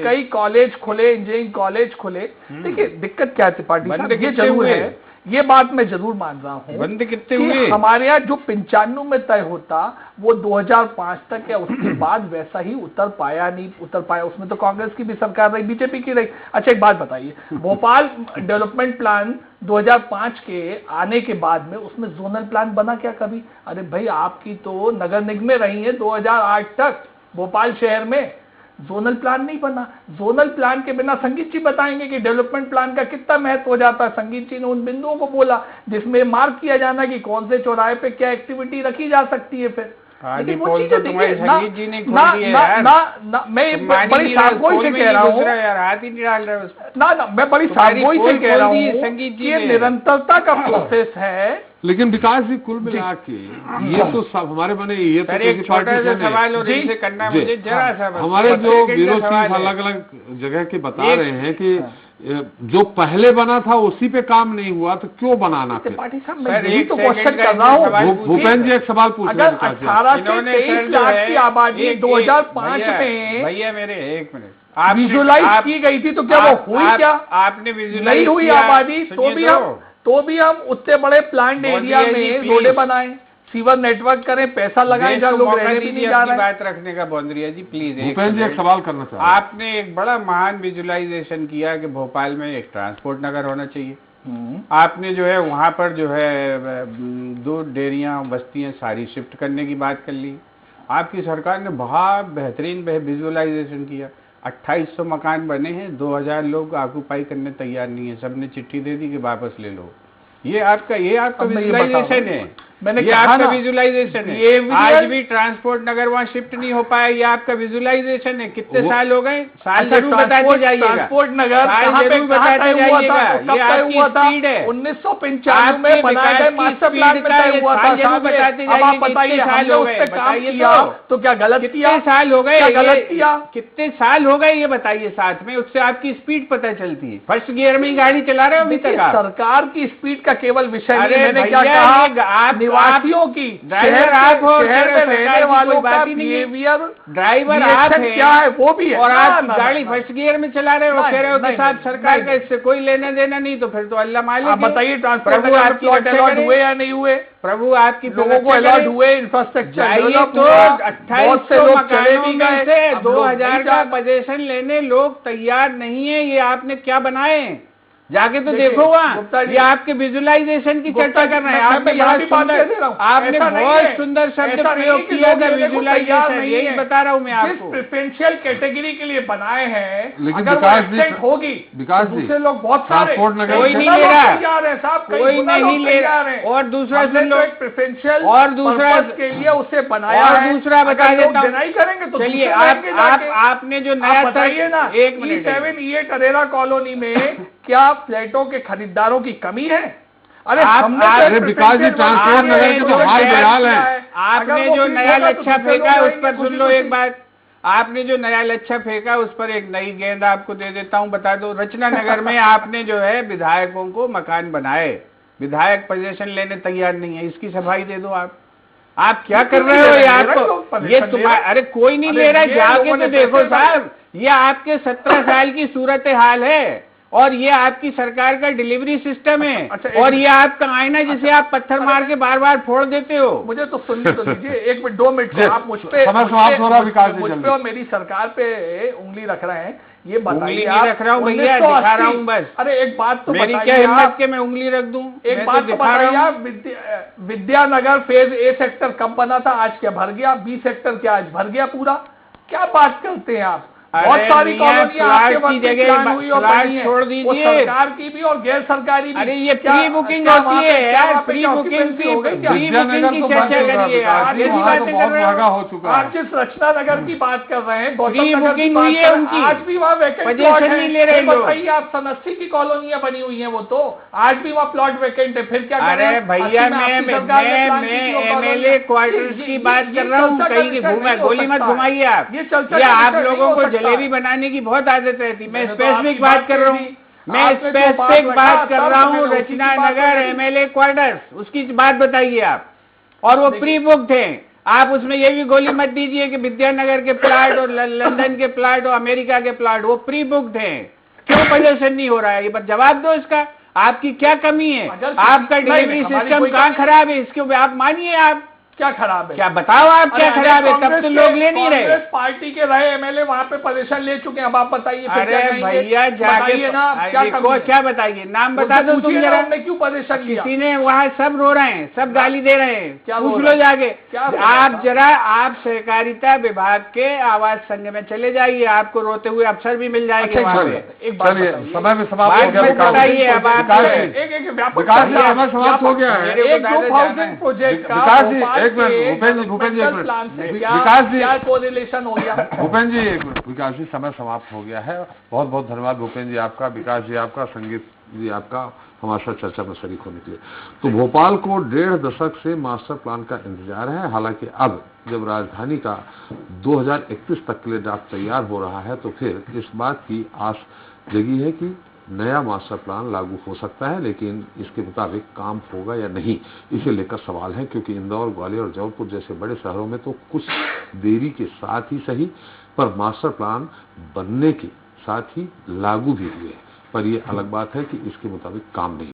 कई कॉलेज खुले, इंजीनियरिंग कॉलेज खुले। देखिए दिक्कत क्या है त्रिपाठी साहब, ये जरूर है, ये बात मैं जरूर मान रहा हूँ, बंद कितने हुए हमारे यहाँ जो 95 में तय होता वो 2005 तक या उसके बाद वैसा ही उतर पाया, नहीं उतर पाया। उसमें तो कांग्रेस की भी सरकार रही, बीजेपी की रही। अच्छा एक बात बताइए, भोपाल डेवलपमेंट प्लान 2005 के आने के बाद में उसमें जोनल प्लान बना क्या कभी? अरे भाई आपकी तो नगर निगमें रही है 2008 तक भोपाल शहर में, जोनल प्लान नहीं बना। जोनल प्लान के बिना संगीत जी बताएंगे कि डेवलपमेंट प्लान का कितना महत्व हो जाता है। संगीत जी ने उन बिंदुओं को बोला जिसमें मार्क किया जाना कि कौन से चौराहे पे क्या एक्टिविटी रखी जा सकती है। फिर लेकिन वो चीजें देखिए मैं बड़ी सागोई से कह रहा हूँ, मैं बड़ी सागोई से कह रहा हूँ संगीत जी, ये निरंतरता का प्रोसेस है। लेकिन विकास जी कुल मिला के ये तो सब हमारे बने, ये तो एक छोटा सा सवाल और इनसे करना मुझे जरा सा, हमारे जो ब्यूरो चीफ अलग अलग जगह के बता रहे हैं कि जो पहले बना था उसी पे काम नहीं हुआ तो क्यों बनाना फिर? मैं यही तो क्वेश्चन कर रहा हूँ। भूपेंद्र जी एक सवाल पूछ रहे हैं, 18 से 23 लाख की आबादी 2005 में भैया मेरे एक मिनट विजुलाइज की गई थी, तो क्या वो हुई? क्या आपने विजुलाइज नहीं हुई आबादी? तो भी हम उतने बड़े प्लान्ड एरिया में रोडे बनाए, सीवर नेटवर्क करें, पैसा लगाएं, जहाँ लोग रहने भी नहीं जा रहे हैं। बात रखने का बॉन्द्रिया जी प्लीज, भूपेंद्र जी एक सवाल करना चाहते हैं। आपने एक बड़ा महान विजुलाइजेशन किया कि भोपाल में एक ट्रांसपोर्ट नगर होना चाहिए। आपने जो है वहां पर जो है 2 डेयरियां बस्तियां सारी शिफ्ट करने की बात कर ली। आपकी सरकार ने बहुत बेहतरीन विजुलाइजेशन किया, 2800 मकान बने हैं, 2000 लोग ऑक्यूपाई करने तैयार नहीं है, सबने चिट्ठी दे दी कि वापस ले लो। ये आपका विजुलाइजेशन है, मैंने ये आपका विजुलाइजेशन है। आज भी ट्रांसपोर्ट नगर वहाँ शिफ्ट नहीं हो पाया, ये आपका विजुलाइजेशन है। कितने साल हो गए? साल जरूर बताते जाइएगा। ट्रांसपोर्ट नगर जरूर बताते जाइएगा, ये आपकी स्पीड है। 1995 में बनाए गए मास्टर प्लान में तय हुआ था। जरूर बताते जाइए बताइए साल हो गए, बताइए तो क्या गलत किया? कितने साल हो गए? गलत किया? कितने साल हो गए ये बताइए साथ में, उससे आपकी स्पीड पता चलती है। फर्स्ट गियर में ही गाड़ी चला रहे हो अभी तक। सरकार की स्पीड का केवल विषय नहीं, मैंने क्या कहा, निवासियों की, ड्राइवर आप हो, शहर में रहने वालों का बिहेवियर, ड्राइवर आप हैं क्या है वो भी है, और आप गाड़ी फर्स्ट गियर में चला रहे हो, कह रहे हो कि साहब सरकार का इससे कोई लेना देना नहीं, तो फिर तो अल्लाह मालिक। आप बताइए ट्रांसपोर्ट प्लॉट अलॉट हुए या नहीं हुए? प्रभु आपकी लोगों को अलॉट हुए, इंफ्रास्ट्रक्चर तो 2800 मकानों में से 2000 का पोजीशन लेने लोग तैयार नहीं है। ये आपने क्या बनाए? जाके तो देखो वहाँ, ये आपके विजुलाइजेशन की चर्चा कर रहे हैं। आपने बहुत सुंदर शब्द प्रयोग किया था विजुलाइजेशन, यही बता रहा हूँ मैं आपको। प्रेफरेंशियल कैटेगरी के लिए बनाए हैं, लेकिन अगर होगी विकास दूसरे लोग बहुत सारे कोई नहीं ले रहा, कोई नहीं ले रहा। और दूसरा सुन लो, प्रेफरेंशियल और दूसरा के लिए उसे बनाया और दूसरा बता देता हूँ, नहीं करेंगे तो चलिए आपने जो नया बताइए ना, 7 E टरेरा कॉलोनी में क्या फ्लैटों के खरीदारों की कमी है? अरे अरे विकास जी ट्रांसपोर्ट नगर के तो हाल बेहाल है। आपने जो नया लच्छा फेंका उस पर सुन लो एक बात, आपने जो नया लच्छा फेंका उस पर एक नई गेंद आपको दे देता हूं, बता दो। रचना नगर में आपने जो है विधायकों को मकान बनाए, विधायक पोजीशन लेने तैयार नहीं है, इसकी सफाई दे दो। आप क्या कर रहे हो यार? ये तुम्हारा, अरे कोई नहीं ले रहा, जाके तो देखो साहब, ये आपके 17 साल की सूरत हाल है और ये आपकी सरकार का डिलीवरी सिस्टम है। और ये आपका आईना जिसे आप पत्थर मार के बार बार फोड़ देते हो। मुझे तो सुनने तो लीजिए, 1 मिनट 2 मिनट आप मुझ पे और मेरी सरकार पे उंगली रख रहे हैं, ये बताइए। नहीं रख रहा हूँ भैया, दिखा रहा हूँ बस। अरे एक बात तो मेरी क्या हिम्मत के मैं उंगली रख दूं? एक बात तो बताइए, विद्यानगर फेज A सेक्टर कब बना था, आज क्या भर गया? B सेक्टर क्या आज भर गया पूरा? क्या बात करते हैं आप? बहुत सारी कॉलोनियां आपके वक्त प्लान हुई और बनी है, छोड़ दीजिए, सरकार की भी और गैर सरकारी भी। अरे ये प्री बुकिंग होती है यार, प्री बुकिंग की चर्चा करिए आप, ये बातें कर रहे हो। आप जिस रचना नगर की बात कर रहे हैं, प्री बुकिंग हुई है उनकी, आज भी वहाँ वैकेंट प्लॉट है। बताइए आप, 87 की कॉलोनियां बनी हुई है, वो तो आज भी वहाँ प्लॉट वैकेंट है, फिर क्या? अरे भैया मैं MLA क्वार्टर्स की बात कर रहा हूँ, कहीं की घूमा, गोली मत घुमाइए आप। ये चर्चा आप लोगों को जलेबी बनाने की बहुत आदत रहती, मैं स्पेसिफिक बात कर रहा हूँ। मैं आपने जो स्पेसिफिक रखा, बात कर तब रहा हूँ मैंने उसी की रचना बात नगर करी। एमएलए क्वार्टर्स, उसकी बात बताइए आप। और वो प्री बुक थे, आप उसमें ये भी गोली मत दीजिए कि विद्यानगर के प्लाट और लंदन के प्लाट और अमेरिका के प्लाट वो प्री बुक थे। क्यों पोजीशन नहीं हो रहा है, ये पर जवाब दो इसका। आपकी क्या कमी है, आपका डिलीवरी सिस्टम कहाँ खराब है, इसके आप मानिए। आप क्या खराब है, क्या बताओ आप क्या खराब है, तब तो लोग ले नहीं रहे। कांग्रेस पार्टी के रहे एमएलए वहां पे पोजीशन ले चुके हैं, अब आप बताइए फिर क्या अरे कहेंगे? भैया बताइए ना क्या कमी है? क्या बताइए, नाम बता दो तुम पूछिए ना, जरा। उन्होंने क्यों पोजीशन लिया? किसी ने वहाँ सब रो रहे हैं, सब गाली दे रहे हैं, क्या पूछ रो लो रहे हैं? जाके। क्या रो रहे हैं? आप जरा आप सहकारिता विभाग के आवाज संघ में चले जाइए, आपको रोते हुए अफसर भी मिल जाएंगे वहाँ पे। एक बात चलिए, बताइए। समय भी समाप्त हो गया। बात विकास बताइए जी, अब आप। विकास जी, एक व्यापक विकास जी, समय समाप्त हो गया है। एक 2000 प्रोजेक्ट का विकास जी, भोपाल एक मिनट, के भूपेंद्र जी, एक डेवलपमेंटल मिनट। प्लान से विकास जी, क्या कोरिलेशन हो गया? भूपेंद्र जी एक मिनट। विकास जी, समय समाप्त हो गया है। बहुत बहुत धन्यवाद भूपेंद्र जी आपका, विकास जी आपका, संगीत जी आपका हमारे साथ चर्चा में शरीक होने के लिए। तो भोपाल को 1.5 दशक से मास्टर प्लान का इंतजार है। हालांकि अब जब राजधानी का 2031 तक के लिए ड्राफ्ट तैयार हो रहा है तो फिर इस बात की आस जगी है कि नया मास्टर प्लान लागू हो सकता है, लेकिन इसके मुताबिक काम होगा या नहीं, इसे लेकर सवाल है। क्योंकि इंदौर, ग्वालियर और जबलपुर जैसे बड़े शहरों में तो कुछ देरी के साथ ही सही पर मास्टर प्लान बनने के साथ ही लागू भी हुए, पर यह अलग बात है कि इसके मुताबिक काम नहीं